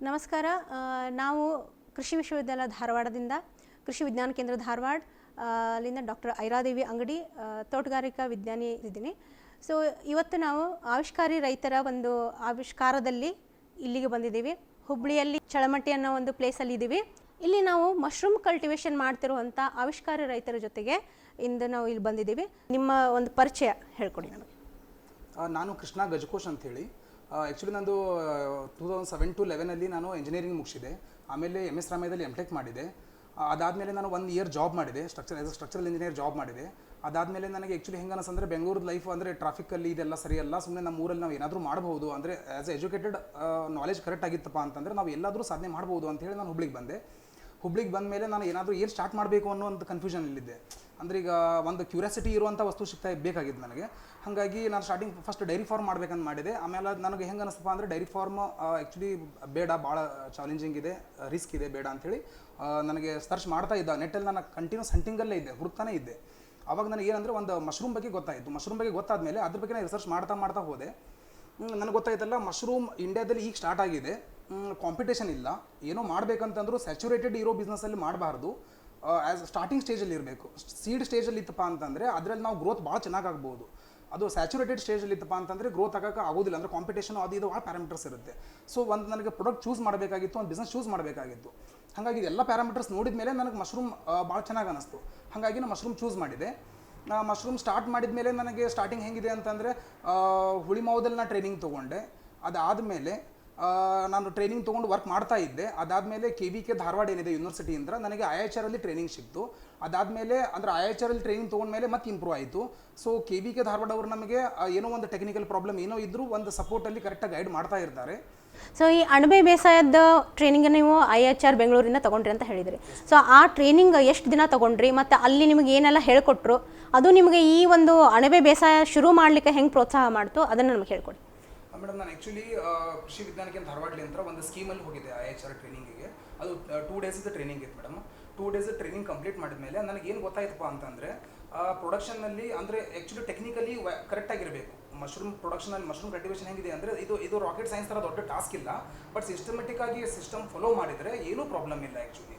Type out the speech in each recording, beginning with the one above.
ನಮಸ್ಕಾರ. ನಾವು ಕೃಷಿ ವಿಶ್ವವಿದ್ಯಾಲಯ ಧಾರವಾಡದಿಂದ ಕೃಷಿ ವಿಜ್ಞಾನ ಕೇಂದ್ರ ಧಾರವಾಡ ಅಲ್ಲಿಂದ ಡಾಕ್ಟರ್ ಐರಾದೇವಿ ಅಂಗಡಿ ತೋಟಗಾರಿಕಾ ವಿಜ್ಞಾನಿ ಇದ್ದೀನಿ. ಸೊ ಇವತ್ತು ನಾವು ಆವಿಷ್ಕಾರಿ ರೈತರ ಒಂದು ಆವಿಷ್ಕಾರದಲ್ಲಿ ಇಲ್ಲಿಗೆ ಬಂದಿದ್ದೀವಿ. ಹುಬ್ಬಳ್ಳಿಯಲ್ಲಿ ಚಳಮಟ್ಟಿ ಅನ್ನೋ ಒಂದು ಪ್ಲೇಸಲ್ಲಿ ಇದ್ದೀವಿ. ಇಲ್ಲಿ ನಾವು ಮಶ್ರೂಮ್ ಕಲ್ಟಿವೇಷನ್ ಮಾಡ್ತಿರುವಂಥ ಆವಿಷ್ಕಾರಿ ರೈತರ ಜೊತೆಗೆ ಇಂದು ನಾವು ಇಲ್ಲಿ ಬಂದಿದ್ದೀವಿ. ನಿಮ್ಮ ಒಂದು ಪರಿಚಯ ಹೇಳ್ಕೊಡಿ ನಮಗೆ. ನಾನು ಕೃಷ್ಣ ಗಜಕೋಶ್ ಅಂಥೇಳಿ. ಆ್ಯಕ್ಚುಲಿ ನಂದು 2007 to 11 ನಾನು ಇಂಜಿನಿಯರಿಂಗ್ ಮುಗಿಸಿದೆ. ಆಮೇಲೆ MS ರಾಮಯ್ಯದಲ್ಲಿ MTech ಮಾಡಿದೆ. ಅದಾದಮೇಲೆ ನಾನು 1 ಇಯರ್ ಜಾಬ್ ಮಾಡಿದೆ, ಸ್ಟ್ರಕ್ಚರಲ್ ಇಂಜಿನಿಯರ್ ಜಾಬ್ ಮಾಡಿದೆ. ಅದಾದಮೇಲೆ ನನಗೆ ಆ್ಯಕ್ಚುಲಿ ಹೆಂಗೆ ಅನಿಸ್ತಂದರೆ ಬೆಂಗಳೂರು ಲೈಫ್ ಅಂದರೆ ಟ್ರಾಫಿಕಲ್ಲಿ ಇದೆಲ್ಲ ಸರಿಯಲ್ಲ, ಸುಮ್ಮನೆ ನಮ್ಮ ಊರಲ್ಲಿ ನಾವು ಏನಾದರೂ ಮಾಡ್ಬೋದು ಅಂದರೆ as a educated knowledge correct ಆಗಿತ್ತಪ್ಪ ಅಂತಂದರೆ ನಾವು ಎಲ್ಲಾದರೂ ಸಾಧನೆ ಮಾಡ್ಬೋದು ಅಂತೇಳಿ ನಾನು ಹುಬ್ಳಿಗೆ ಬಂದೆ. ಹುಬ್ಳಿಗೆ ಬಂದ ಮೇಲೆ ನಾನು ಏನಾದರೂ ಏನು ಸ್ಟಾರ್ಟ್ ಮಾಡಬೇಕು ಅನ್ನೋ ಒಂದು ಕನ್ಫ್ಯೂಷನಲ್ಲಿದ್ದೆ. ಅಂದರೆ ಈಗ ಒಂದು ಕ್ಯೂರಿಯಾಸಿಟಿ ಇರುವಂಥ ವಸ್ತು ಬೇಕಾಗಿದ್ದು ನನಗೆ. ಹಾಗಾಗಿ ನಾನು ಸ್ಟಾರ್ಟಿಂಗ್ ಫಸ್ಟ್ ಡೈರಿ ಫಾರ್ಮ್ ಮಾಡ್ಬೇಕಂತ ಮಾಡಿದೆ. ಆಮೇಲೆ ನನಗೆ ಹೆಂಗೆ ಅನಿಸ್ತಪ್ಪ ಅಂದರೆ ಡೈರಿ ಫಾರ್ಮ್ ಆ್ಯಕ್ಚುಲಿ ಬೇಡ, ಭಾಳ ಚಾಲೆಂಜಿಂಗ್ ಇದೆ, ರಿಸ್ಕ್ ಇದೆ, ಬೇಡ ಅಂಥೇಳಿ ನನಗೆ ಸರ್ಚ್ ಮಾಡ್ತಾ ಇದ್ದ. ನೆಟ್ಟಲ್ಲಿ ನಾನು ಕಂಟಿನ್ಯೂಸ್ ಹಂಟಿಂಗಲ್ಲೇ ಇದ್ದೆ, ಹುಡುಕ್ತಾನೆ ಇದ್ದೆ. ಆವಾಗ ನನಗೆ ಏನಂದರೆ ಒಂದು ಮಶ್ರೂಮ್ ಬಗ್ಗೆ ಗೊತ್ತಾಯಿತು. ಮಶ್ರೂಮ್ ಬಗ್ಗೆ ಗೊತ್ತಾದಮೇಲೆ ಅದ್ರ ಬಗ್ಗೆ ನಾನು ರಿಸರ್ಚ್ ಮಾಡ್ತಾ ಹೋದೆ. ನನಗೆ ಗೊತ್ತಾಯ್ತಲ್ಲ, ಮಶ್ರೂಮ್ ಇಂಡಿಯಾದಲ್ಲಿ ಈಗ ಸ್ಟಾರ್ಟ್ ಆಗಿದೆ, ಕಾಂಪಿಟೇಷನ್ ಇಲ್ಲ, ಏನೋ ಮಾಡಬೇಕಂತಂದ್ರೂ ಸ್ಯಾಚುರೇಟೆಡ್ ಇರೋ ಬಿಸ್ನೆಸ್ಸಲ್ಲಿ ಮಾಡಬಾರ್ದು, ಆ್ಯಸ್ ಸ್ಟಾರ್ಟಿಂಗ್ ಸ್ಟೇಜಲ್ಲಿ ಇರಬೇಕು. ಸೀಡ್ ಸ್ಟೇಜಲ್ಲಿ ಇತ್ತಪ್ಪ ಅಂತಂದರೆ ಅದರಲ್ಲಿ ನಾವು ಗ್ರೋತ್ ಭಾಳ ಚೆನ್ನಾಗಾಗ್ಬೋದು. ಅದು ಸ್ಯಾಚುರೇಟೆಡ್ ಸ್ಟೇಜಲ್ಲಿ ಇತ್ತಪ್ಪ ಅಂತಂದರೆ ಗ್ರೋತ್ ಆಗೋಕ್ಕೆ ಆಗೋದಿಲ್ಲ, ಅಂದರೆ ಕಾಂಪಿಟೇಷನ್ ಅದು ಇದು ಭಾಳ ಪ್ಯಾರಾಮೀಟರ್ಸ್ ಇರುತ್ತೆ. ಸೊ ಒಂದು ನನಗೆ ಪ್ರಾಡಕ್ಟ್ ಚೂಸ್ ಮಾಡಬೇಕಾಗಿತ್ತು, ಒಂದು ಬಿಸ್ನೆಸ್ ಚೂಸ್ ಮಾಡಬೇಕಾಗಿತ್ತು. ಹಾಗಾಗಿ ಎಲ್ಲ ಪ್ಯಾರಾಮೀಟರ್ಸ್ ನೋಡಿದ ಮೇಲೆ ನನಗೆ ಮಶ್ರೂಮ್ ಭಾಳ ಚೆನ್ನಾಗಿ ಅನ್ನಿಸ್ತು. ಹಾಗಾಗಿ ನಾನು ಮಶ್ರೂಮ್ ಚೂಸ್ ಮಾಡಿದೆ. ಮಶ್ರೂಮ್ ಸ್ಟಾರ್ಟ್ ಮಾಡಿದ ಮೇಲೆ ನನಗೆ ಸ್ಟಾರ್ಟಿಂಗ್ ಹೆಂಗಿದೆ ಅಂತಂದರೆ ಹುಳಿಮಾವದಲ್ಲಿ ನಾನು ಟ್ರೈನಿಂಗ್ ತೊಗೊಂಡೆ. ಅದಾದಮೇಲೆ ನಾನು ಟ್ರೈನಿಂಗ್ ತೊಗೊಂಡು ವರ್ಕ್ ಮಾಡ್ತಾ ಇದ್ದೆ. ಅದಾದಮೇಲೆ KVK ಧಾರವಾಡ ಏನಿದೆ ಯೂನಿವರ್ಸಿಟಿಯಿಂದ ನನಗೆ IHR ಟ್ರೈನಿಂಗ್ ಸಿಕ್ತು. ಅದಾದಮೇಲೆ ಅಂದರೆ IHR ಟ್ರೈನಿಂಗ್ ತೊಗೊಂಡ್ಮೇಲೆ ಮತ್ತೆ ಇಂಪ್ರೂವ್ ಆಯಿತು. ಸೊ KVK ಧಾರವಾಡ ಅವರು ನಮಗೆ ಏನೋ ಒಂದು ಟೆಕ್ನಿಕಲ್ ಪ್ರಾಬ್ಲಮ್ ಏನೋ ಇದ್ದರೂ ಒಂದು ಸಪೋರ್ಟಲ್ಲಿ ಕರೆಕ್ಟಾಗಿ ಗೈಡ್ ಮಾಡ್ತಾ ಇರ್ತಾರೆ. ಸೊ ಈ ಅಣಬೆ ಬೇಸಾಯದ ಟ್ರೈನಿಂಗ್ ನೀವು IHR ಬೆಂಗಳೂರಿಂದ ತೊಗೊಂಡ್ರಿ ಅಂತ ಹೇಳಿದ್ರಿ. ಸೊ ಆ ಟ್ರೈನಿಂಗ್ ಎಷ್ಟು ದಿನ ತೊಗೊಂಡ್ರಿ ಮತ್ತು ಅಲ್ಲಿ ನಿಮಗೆ ಏನೆಲ್ಲ ಹೇಳ್ಕೊಟ್ರು, ಅದು ನಿಮಗೆ ಈ ಒಂದು ಅಣಬೆ ಬೇಸಾಯ ಶುರು ಮಾಡಲಿಕ್ಕೆ ಹೆಂಗೆ ಪ್ರೋತ್ಸಾಹ ಮಾಡ್ತು ಅದನ್ನು ನಮಗೆ ಹೇಳ್ಕೊಡಿ. ಮೇಡಮ್, ನಾನು ಆ್ಯಕ್ಚುಲಿ ಕೃಷಿ ವಿಜ್ಞಾನಕ್ಕೆ ಧಾರವಾಡಲಿಂದ ಒಂದು ಸ್ಕೀಮಲ್ಲಿ ಹೋಗಿದ್ದೆ IHR ಟ್ರೈನಿಂಗಿಗೆ. ಅದು 2 ಡೇಸ್ ಟ್ರೈನಿಂಗ್ ಇತ್ತು ಮೇಡಮ್. 2 ಡೇಸ್ ಟ್ರೈನಿಂಗ್ ಕಂಪ್ಲೀಟ್ ಮಾಡಿದ್ಮೇಲೆ ನನಗೇನು ಗೊತ್ತಾಯ್ತಪ್ಪ ಅಂತಂದರೆ ಪ್ರೊಡಕ್ಷನ್ನಲ್ಲಿ ಅಂದರೆ ಆ್ಯಕ್ಚುಲಿ ಟೆಕ್ನಿಕಲಿ ಕರೆಕ್ಟಾಗಿರಬೇಕು. ಮಶ್ರೂಮ್ ಪ್ರೊಡಕ್ಷನಲ್ಲಿ ಮಶ್ರೂಮ್ ಕಲ್ಟಿವೇಷನ್ ಹೆಂಗಿದೆ ಅಂದರೆ ಇದು ರಾಕೆಟ್ ಸೈನ್ಸ್ ಥರ ದೊಡ್ಡ ಟಾಸ್ಕ್ ಇಲ್ಲ, ಬಟ್ ಸಿಸ್ಟಮೆಟಿಕ್ ಆಗಿ ಸಿಸ್ಟಮ್ ಫಾಲೋ ಮಾಡಿದರೆ ಏನೂ ಪ್ರಾಬ್ಲಮ್ ಇಲ್ಲ ಆ್ಯಕ್ಚುಲಿ.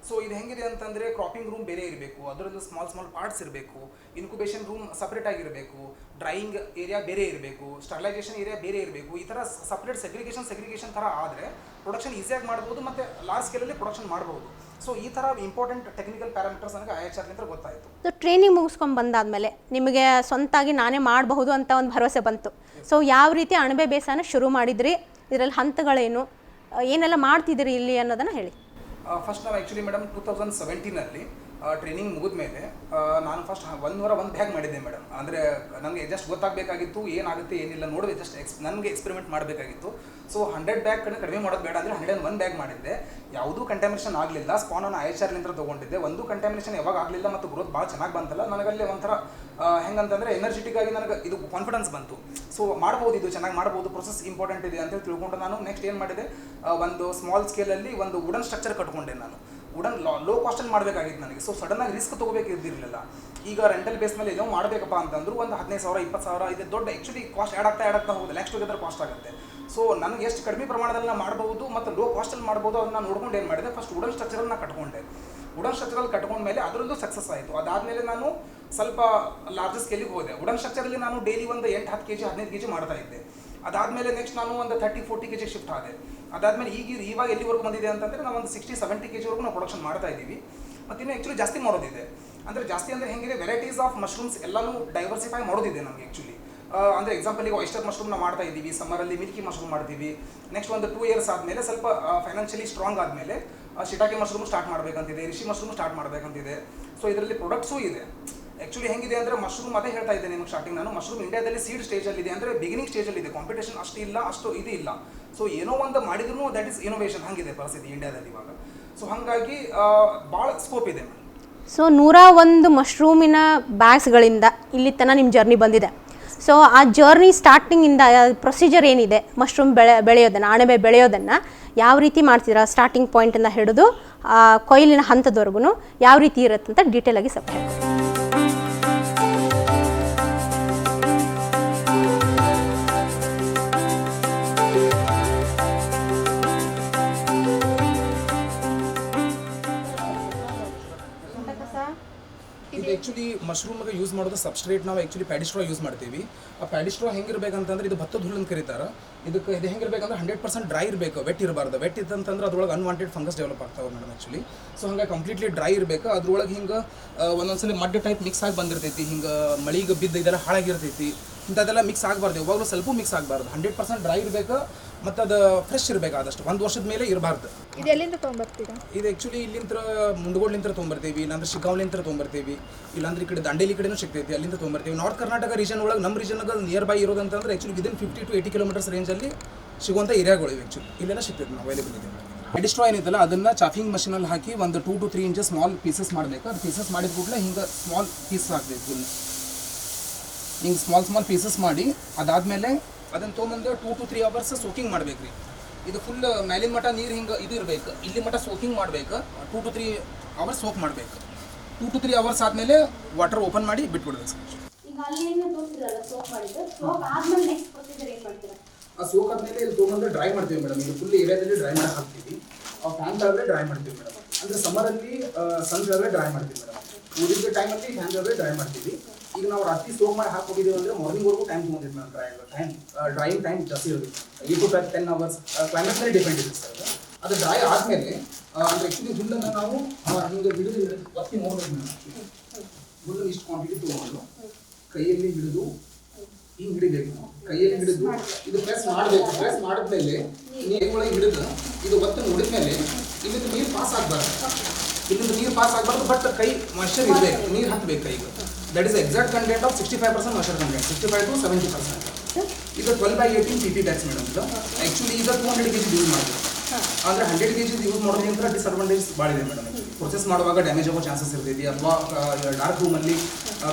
ಸೊ ಇದು ಹೆಂಗಿದೆ ಅಂತಂದರೆ ಕ್ರಾಪಿಂಗ್ ರೂಮ್ ಬೇರೆ ಇರಬೇಕು, ಅದರಲ್ಲೂ ಸ್ಮಾಲ್ ಪಾರ್ಟ್ಸ್ ಇರಬೇಕು, ಇನ್ಕ್ಯುಬೇಷನ್ ರೂಮ್ ಸಪ್ರೇಟ್ ಆಗಿರಬೇಕು, ಡ್ರೈಯಿಂಗ್ ಏರಿಯಾ ಬೇರೆ ಇರಬೇಕು, ಸ್ಟರ್ಲೈಸೇಷನ್ ಏರಿಯಾ ಬೇರೆ ಇರಬೇಕು. ಈ ಥರ ಸಪ್ರೇಟ್ ಸೆಗ್ರಿಗೇಷನ್ ಥರ ಆದರೆ ಪ್ರೊಡಕ್ಷನ್ ಈಸಿಯಾಗಿ ಮಾಡ್ಬೋದು ಮತ್ತು ಲಾರ್ಜ್ ಸ್ಕೇಲಲ್ಲಿ ಪ್ರೊಡಕ್ಷನ್ ಮಾಡ್ಬೋದು. ಸೊ ಈ ಥರ ಇಂಪಾರ್ಟೆಂಟ್ ಟೆಕ್ನಿಕಲ್ ಪ್ಯಾರಾಮೀಟರ್ಸ್ ನನಗೆ IHR ಗೊತ್ತಾಯಿತು. ಸೊ ಟ್ರೈನಿಂಗ್ ಮುಗಿಸ್ಕೊಂಡು ಬಂದಾದಮೇಲೆ ನಿಮಗೆ ಸ್ವಂತಾಗಿ ನಾನೇ ಮಾಡಬಹುದು ಅಂತ ಒಂದು ಭರವಸೆ ಬಂತು. ಸೊ ಯಾವ ರೀತಿ ಅಣಬೆ ಬೇಸಾಯನ ಶುರು ಮಾಡಿದ್ರಿ, ಇದರಲ್ಲಿ ಹಂತಗಳೇನು, ಏನೆಲ್ಲ ಮಾಡ್ತಿದ್ದೀರಿ ಇಲ್ಲಿ ಅನ್ನೋದನ್ನು ಹೇಳಿ. ಫಸ್ಟ್ ನಾವು ಆ್ಯಕ್ಚುಲಿ ಮೇಡಮ್ 2017 ಟ್ರೈನಿಂಗ್ ಮುಗಿದ ಮೇಲೆ ನಾನು ಫಸ್ಟ್ 1 ವಾರ 1 ಬ್ಯಾಗ್ ಮಾಡಿದ್ದೆ ಮೇಡಮ್. ಅಂದರೆ ನನಗೆ ಜಸ್ಟ್ ಗೊತ್ತಾಗಬೇಕಾಗಿತ್ತು ಏನಾಗುತ್ತೆ ಏನಿಲ್ಲ ನೋಡಿದೆ, ಜಸ್ಟ್ ನನಗೆ ಎಕ್ಸ್ಪೆರಿಮೆಂಟ್ ಮಾಡಬೇಕಾಗಿತ್ತು. ಸೊ 100 ಬ್ಯಾಗ್ ಕಡಿಮೆ ಮಾಡೋದು ಬೇಡ ಅಂದರೆ 101 ಬ್ಯಾಗ್ ಮಾಡಿದ್ದೆ. ಯಾವುದೂ ಕಂಟ್ಯಾಮಿನೇಷನ್ ಆಗಲಿಲ್ಲ. ಸ್ಪಾನನ್ನು IHR ತೊಗೊಂಡಿದ್ದೆ. ಒಂದು ಕಂಟ್ಯಾಮಿನೇಷನ್ ಯಾವಾಗ ಆಗಲಿಲ್ಲ ಮತ್ತು ಗ್ರೋತ್ ಭಾಳ ಚೆನ್ನಾಗಿ ಬಂತಲ್ಲ, ನನಗಲ್ಲಿ ಒಂಥರ ಹೆಂಗಂತಂದರೆ ಎನರ್ಜೆಟಿಕ್ ಆಗಿ ನನಗೆ ಇದು ಕಾನ್ಫಿಡೆನ್ಸ್ ಬಂತು. ಸೊ ಮಾಡ್ಬೋದು, ಇದು ಚೆನ್ನಾಗಿ ಮಾಡ್ಬೋದು, ಪ್ರೊಸೆಸ್ ಇಂಪಾರ್ಟೆಂಟ್ ಇದೆ ಅಂತೇಳಿ ತಿಳ್ಕೊಂಡು ನಾನು ನೆಕ್ಸ್ಟ್ ಏನು ಮಾಡಿದೆ, ಒಂದು ಸ್ಮಾಲ್ ಸ್ಕೇಲಲ್ಲಿ ಒಂದು ವುಡನ್ ಸ್ಟ್ರಕ್ಚರ್ ಕಟ್ಕೊಂಡೆ. ನಾನು ವುಡನ್ ಲೋ ಕಾಸ್ಟಲ್ಲಿ ಮಾಡಬೇಕಾಗಿತ್ತು ನನಗೆ. ಸೊ ಸಡನ್ನಾಗಿ ರಿಸ್ಕ್ ತೊಗೋಬೇಕಿದ್ದಿರಲಿಲ್ಲ. ಈಗ ರೆಂಟಲ್ ಬೇಸ್ ಮೇಲೆ ಏನೋ ಮಾಡಬೇಕಪ್ಪ ಅಂತಂದ್ರು ಒಂದು 15,000 20,000 ಇದೆ ದೊಡ್ಡ ಆ್ಯಕ್ಚುಲಿ ಕಾಸ್ಟ್ ಆ್ಯಡ್ ಆಗ್ತಾ ಹೋಗುತ್ತೆ, ನೆಕ್ಸ್ಟ್ ಟುಗೆದರ್ ಕಾಸ್ಟ್ ಆಗುತ್ತೆ. ಸೊ ನನಗೆ ಎಷ್ಟು ಕಡಿಮೆ ಪ್ರಮಾಣದಲ್ಲಿ ನಾನು ಮಾಡ್ಬೋದು ಮತ್ತು ಲೋ ಕಾಸ್ಟಲ್ಲಿ ಮಾಡ್ಬೋದು ಅದನ್ನು ನೋಡ್ಕೊಂಡು ಏನು ಮಾಡಿದೆ, ಫಸ್ಟ್ ವುಡನ್ ಸ್ಟ್ರಕ್ಚರಲ್ಲಿ ನಾನು ಕಟ್ಕೊಂಡೆ. ವುಡನ್ ಸ್ಟ್ರಕ್ಚರಲ್ಲಿ ಕಟ್ಕೊಂಡ್ಮೇಲೆ ಅದರಲ್ಲೂ ಸಕ್ಸಸ್ ಆಯಿತು. ಅದಾದಮೇಲೆ ನಾನು ಸ್ವಲ್ಪ ಲಾರ್ಜ್ ಸ್ಕೇಲಿಗೆ ಹೋದೆ. ವುಡನ್ ಸ್ಟ್ರಕ್ಚರಲ್ಲಿ ನಾನು ಡೈಲಿ ಒಂದು 8-10 kg 15 kg ಮಾಡ್ತಾ ಇದ್ದೆ. ಅದಾದಮೇಲೆ ನೆಕ್ಸ್ಟ್ ನಾನು ಒಂದು 30-40 kg ಶಿಫ್ಟ್ ಆದೆ. ಅದಾದಮೇಲೆ ಇವಾಗ ಎಲ್ಲಿವರೆಗೂ ಬಂದಿದೆ ಅಂತಂದರೆ ನಾವು ಒಂದು 60-70 kgವರೆಗೂ ನಾವು ಪ್ರೊಡಕ್ಷನ್ ಮಾಡ್ತಾ ಇದ್ದೀವಿ. ಮತ್ತು ಇನ್ನೂ ಆ್ಯಕ್ಚುಲಿ ಜಾಸ್ತಿ ಮಾಡೋದಿದೆ. ಅಂದರೆ ಜಾಸ್ತಿ ಅಂದರೆ ಹೆಂಗಿದೆ, ವೆರೈಟೀಸ್ ಆಫ್ ಮಶ್ರೂಮ್ಸ್ ಎಲ್ಲನೂ ಡೈವರ್ಸಿಫೈ ಮಾಡೋದಿದೆ ನಮಗೆ ಆ್ಯಕ್ಚುಲಿ. ಅಂದರೆ ಎಕ್ಸಾಂಪಲ್ ಈಗ ಆಯಿಸ್ಟರ್ ಮಶ್ರೂಮ್ ನಾವು ಮಾಡ್ತಾ ಇದ್ದೀವಿ, ಸಮ್ಮರಲ್ಲಿ ಮಿಲ್ಕಿ ಮಶ್ರೂಮ್ ಮಾಡ್ತೀವಿ. ನೆಕ್ಸ್ಟ್ ಒಂದು 2 ಇಯರ್ಸ್ ಆದಮೇಲೆ ಸ್ವಲ್ಪ ಫೈನಾನ್ಷಿಯಲಿ ಸ್ಟ್ರಾಂಗ್ ಆದಮೇಲೆ ಶಿಟಾಕಿ ಮಶ್ರೂಮ್ ಸ್ಟಾರ್ಟ್ ಮಾಡಬೇಕಂತಿದೆ, ರಿಷಿ ಮಶ್ರೂಮ್ ಸ್ಟಾರ್ಟ್ ಮಾಡಬೇಕಂತಿದೆ. ಸೊ ಇದರಲ್ಲಿ ಪ್ರೊಡಕ್ಟ್ಸೂ ಇದೆ. ಆ್ಯಕ್ಚುಲಿ ಹೆಂಗಿದೆ ಅಂದರೆ ಮಶ್ರೂಮ್ ಅದೇ ಹೇಳ್ತಾ ಇದ್ದೆ ನಿಮಗೆ ಸ್ಟಾರ್ಟಿಂಗ್ ನಾನು, ಮಶ್ರೂಮ್ ಇಂಡಿಯಾದಲ್ಲಿ ಸೀಡ್ ಸ್ಟೇಜಲ್ಲಿದೆ, ಅಂದರೆ ಬಿಗಿನಿಂಗ್ ಸ್ಟೇಜಲ್ಲಿದೆ, ಕಾಂಪಿಟೇಷನ್ ಅಷ್ಟು ಇಲ್ಲ, ಅಷ್ಟು ಇದು ಇಲ್ಲ. ಸೊ ಏನೋ ಒಂದು ಮಾಡಿದ್ರೂ ದಟ್ ಈಸ್ ಇನೋವೇಷನ್, ಹಾಗಿದೆ ಪರಿಸ್ಥಿತಿ ಇಂಡಿಯಾದಲ್ಲಿ ಇವಾಗ. ಸೊ ಹಾಗಾಗಿ ಭಾಳ ಸ್ಕೋಪ್ ಇದೆ. ಸೊ 101 ಮಶ್ರೂಮಿನ ಬ್ಯಾಗ್ಸ್ಗಳಿಂದ ಇಲ್ಲಿ ತನಕ ನಿಮ್ಮ ಜರ್ನಿ ಬಂದಿದೆ. ಸೊ ಆ ಜರ್ನಿ ಸ್ಟಾರ್ಟಿಂಗಿಂದ ಪ್ರೊಸೀಜರ್ ಏನಿದೆ, ಮಶ್ರೂಮ್ ಬೆಳೆಯೋದನ್ನು, ಅಣಬೆ ಬೆಳೆಯೋದನ್ನು ಯಾವ ರೀತಿ ಮಾಡ್ತೀರಾ, ಸ್ಟಾರ್ಟಿಂಗ್ ಪಾಯಿಂಟಿಂದ ಹಿಡಿದು ಕೊಯ್ಲಿನ ಹಂತದವರೆಗೂ ಯಾವ ರೀತಿ ಇರುತ್ತೆ ಅಂತ ಡೀಟೇಲಾಗಿ ಸ್ವಲ್ಪ ಹೇಳಿ. ಆ್ಯಕ್ಚುಲಿ ಮಶ್ರೂಮ್ಗೆ ಯೂಸ್ ಮಾಡೋದು ಸಬ್ಸ್ಟ್ರೇಟ್ ನಾವು ಆ್ಯಕ್ಚುಲಿ ಪ್ಯಾಡಿಸ್ಟ್ರಾ ಯೂಸ್ ಮಾಡ್ತೀವಿ. ಆ ಪ್ಯಾಡಿಸ್ಟ್ರಾ ಹೆಂಗಿರ್ಬೇಕಂತಂದ್ರೆ ಇದು ಭತ್ತದ ಹುಲ್ಲು ಅಂತ ಕರೀತಾರೆ. ಇದು ಹೆಂಗಿರ್ಬೇಕಂದ್ರೆ 100% ಡ್ರೈ ಇರಬೇಕು, ವೆಟ್ ಇರಬಾರ್ದು. ವೆಟ್ ಇತ್ತಂತಂದ್ರೆ ಅದ್ರೊಳಗೆ ಅನ್ವಾಂಟೆಡ್ ಫಂಗಸ್ ಡೆವಲಪ್ ಆಗ್ತಾವೆ ಮೇಡಮ್ ಆ್ಯಕ್ಚುಲಿ. ಸೊ ಹಂಗೆ ಕಂಪ್ಲೀಟ್ಲಿ ಡ್ರೈ ಇರಬೇಕು. ಅದ್ರೊಳಗೆ ಹಿಂಗೆ ಒಂದೊಂದ್ಸಲ ಮಡ್ ಟೈಪ್ ಮಿಕ್ಸ್ ಆಗಿ ಬಂದಿರ್ತೈತಿ, ಹಿಂಗೆ ಮಳಿಗೆ ಬಿದ್ದು ಇದೆಲ್ಲ ಹಾಳಾಗಿರ್ತೈತಿ. ಇಂಥದ್ದೆಲ್ಲ ಮಿಕ್ಸ್ ಆಗಬಾರ್ದು, ಯಾವಾಗಲೂ ಸ್ವಲ್ಪ ಮಿಕ್ಸ್ ಆಗಬಾರ್ದು. 100% ಡ್ರೈ ಇರಬೇಕು ಮತ್ತು ಅದು ಫ್ರೆಶ್ ಇರಬೇಕು. ಆದಷ್ಟು 1 ವರ್ಷದ ಮೇಲೆ ಇರಬಾರ್ದು. ಇದು ಎಲ್ಲಿಂದ ತೊಗೊಂಬರ್ತೀರಾ? ಇದು ಆ್ಯಕ್ಚುಲಿ ಇಲ್ಲಿಂದ ಮುಂಡಗೋಡ್ಲಿಂದ ತೊಗೊಂಬರ್ತೀವಿ, ಇಲ್ಲಾಂದ್ರೆ ಶಿಕಾವ್ಲಿಂದ ತೊಗೊಂಬರ್ತೀವಿ, ಇಲ್ಲಾಂದ್ರೆ ಈ ಕಡೆ ದಂಡೇಲಿ ಕಡೆನೂ ಸಿಗ್ತೈತಿ, ಅಲ್ಲಿಂದ ತೊಗೊಂಬರ್ತೀವಿ. ನಾರ್ತ್ ಕರ್ನಾಟಕ ರೀಜನ್ ಒಳಗೆ ನಮ್ಮ ರೀಜನ್ಗೆ ನಿಯರ್ ಬೈ ಇರೋದಂತಂದ್ರೆ ಆ್ಯಕ್ಚುಲಿ ವಿದಿನ್ 50 to 80 ಕಿಲೋಮೀಟರ್ಸ್ ರೇಂಜಲ್ಲಿ ಸಿಗುವಂಥ ಏರಿಯಾಗಳು ಇವೆ. ಆ್ಯಕ್ಚುಲಿ ಇಲ್ಲೆಲ್ಲ ಸಿಗ್ತೈತೆ ನಾವು ಅವೈಲೇಬಲ್ ಇದೆ. ಪ್ಯಾಡಿಸ್ಟ್ರಾ ಏನಿದೆಲ್ಲ ಅದನ್ನು ಚಾಫಿಂಗ್ ಮಷೀನಲ್ಲಿ ಹಾಕಿ ಒಂದು 2 to 3 ಇಂಚಸ್ ಸ್ಮಾಲ್ ಪೀಸಸ್ ಮಾಡಬೇಕು. ಅದು ಪೀಸಸ್ ಮಾಡಿದ ಕೂಡಲೇ ಹಿಂಗೆ ಸ್ಮಾಲ್ ಪೀಸ್ ಹಾಕಬೇಕು. ಹಿಂಗೆ ಸ್ಮಾಲ್ ಪೀಸಸ್ ಮಾಡಿ ಅದಾದಮೇಲೆ ಅದನ್ನು ತೊಗೊಂಬಂದು 2 to 3 ಅವರ್ಸ್ ಸೋಕಿಂಗ್ ಮಾಡ್ಬೇಕು ರೀ. ಇದು ಫುಲ್ ಮೇಲಿನ ಮಟ್ಟ ನೀರು ಹಿಂಗೆ ಇದು ಇರಬೇಕು, ಇಲ್ಲಿ ಮಟ್ಟ ಸೋಕಿಂಗ್ ಮಾಡಬೇಕು. 2 to 3 ಅವರ್ಸ್ ಸೋಕ್ ಮಾಡಬೇಕು. 2 to 3 ಅವರ್ಸ್ ಆದಮೇಲೆ ವಾಟರ್ ಓಪನ್ ಮಾಡಿ ಬಿಟ್ಬಿಡ್ಬೇಕು ಸರ್. ಈಗ ಅಲ್ಲಿ ತೋರಿಸಿದ್ರಲ್ಲ ಸೋಕ್ ಮಾಡಿದ್ದು, ಸೋಕ್ ಆದ್ಮೇಲೆ ನೆಕ್ಸ್ಟ್ ಪ್ರೊಸೀಜರ್ ಏನು ಮಾಡ್ತೀರಾ? ಆ ಸೋಕ್ ಆದಮೇಲೆ ಇಲ್ಲಿ ತೊಗೊಂಡು ಡ್ರೈ ಮಾಡ್ತೀವಿ ಮೇಡಮ್. ಇದು ಫುಲ್ ಏರಿಯಾದಲ್ಲಿ ಡ್ರೈ ಮಾಡಿ ಹಾಕ್ತೀವಿ. ಆ ಫ್ಯಾನ್ ಕೆಳಗಡೆ ಡ್ರೈ ಮಾಡ್ತೀವಿ ಮೇಡಮ್. ಅಂದರೆ ಸಮ್ಮರಲ್ಲಿ ಸನ್ ಕೆಳಗಡೆ ಡ್ರೈ ಮಾಡ್ತೀವಿ ಮೇಡಮ್. ಊರಿನ ಟೈಮಲ್ಲಿ ಫ್ಯಾನ್ ಕೆಳಗಡೆ ಡ್ರೈ ಮಾಡ್ತೀವಿ. ಈಗ ನಾವು ರಾತ್ರಿ ಸೋಕ್ ಮಾಡಿ ಹಾಕೋಗಿದ್ದೀವಿ ಅಂದರೆ ಮಾರ್ನಿಂಗ್ವರೆಗೂ ಟೈಮ್ ತೊಗೊಂಡಿದ್ವಿ ಮೇಡಮ್. ಡ್ರೈಯಿಂಗ್ ಟೈಮ್ ಜಾಸ್ತಿ ಇರಬೇಕು, 8 to 10 ಅವರ್ಸ್. ಕ್ಲೈಮೇಟ್ ಮೇಲೆ ಡಿಪೆಂಡ್ ಇದೆ ಸರ್. ಅದು ಡ್ರೈ ಆದಮೇಲೆ ಅಂದರೆ ಆ್ಯಕ್ಚುಲಿ ಹುಲ್ಲನ್ನು ನಾವು ಹಿಂಗೆ ಹಿಡಿದು ಒತ್ತಿ ನೋಡ್ಬೇಕು ಮೇಡಮ್. ಹುಲ್ಲು ಇಷ್ಟು ಕ್ವಾಂಟಿಟಿ ತೊಗೊಂಡು ಕೈಯಲ್ಲಿ ಹಿಡಿದು ಹಿಂಗೆ ಹಿಡಿಬೇಕು ನಾವು. ಕೈಯಲ್ಲಿ ಹಿಡಿದು ಇದು ಪ್ರೆಸ್ ಮಾಡಬೇಕು. ಪ್ರೆಸ್ ಮಾಡಿದ್ಮೇಲೆ ನೀರೊಳಗೆ ಹಿಡಿದು ಇದು ಒತ್ತು ನೋಡಿದ್ಮೇಲೆ ಇಲ್ಲಿಂದ ನೀರು ಪಾಸ್ ಆಗಬಾರ್ದು. ಇಲ್ಲಿಂದ ನೀರು ಪಾಸ್ ಆಗಬಾರ್ದು, ಬಟ್ ಕೈ ಮಾಯ್ಶ್ಚರ್ ಇರಬೇಕು, ನೀರು ಹತ್ತಬೇಕು ಕೈಗೆ. That is exact content of 65% moisture content, 65 to 70%. ಇದು 12/18 PP ಬ್ಯಾಗ್ಸ್ ಮೇಡಮ್. ಇದು ಆ್ಯಕ್ಚುಲಿ ಈಗ 200 kg ಯೂಸ್ ಮಾಡಬೇಕು. ಅಂದರೆ 100 kg ಯೂಸ್ ಮಾಡೋದ್ರಿಂದ ಡಿಸ್ಅಡ್ವಾಂಟೇಜ್ ಭಾಳ ಇದೆ ಮೇಡಮ್. ಪ್ರೊಸೆಸ್ ಮಾಡುವಾಗ ಡ್ಯಾಮೇಜ್ ಆಗೋ ಚಾನ್ಸಸ್ ಇರ್ತೈತಿ, ಅಥವಾ ಡಾರ್ಕ್ ರೂಮಲ್ಲಿ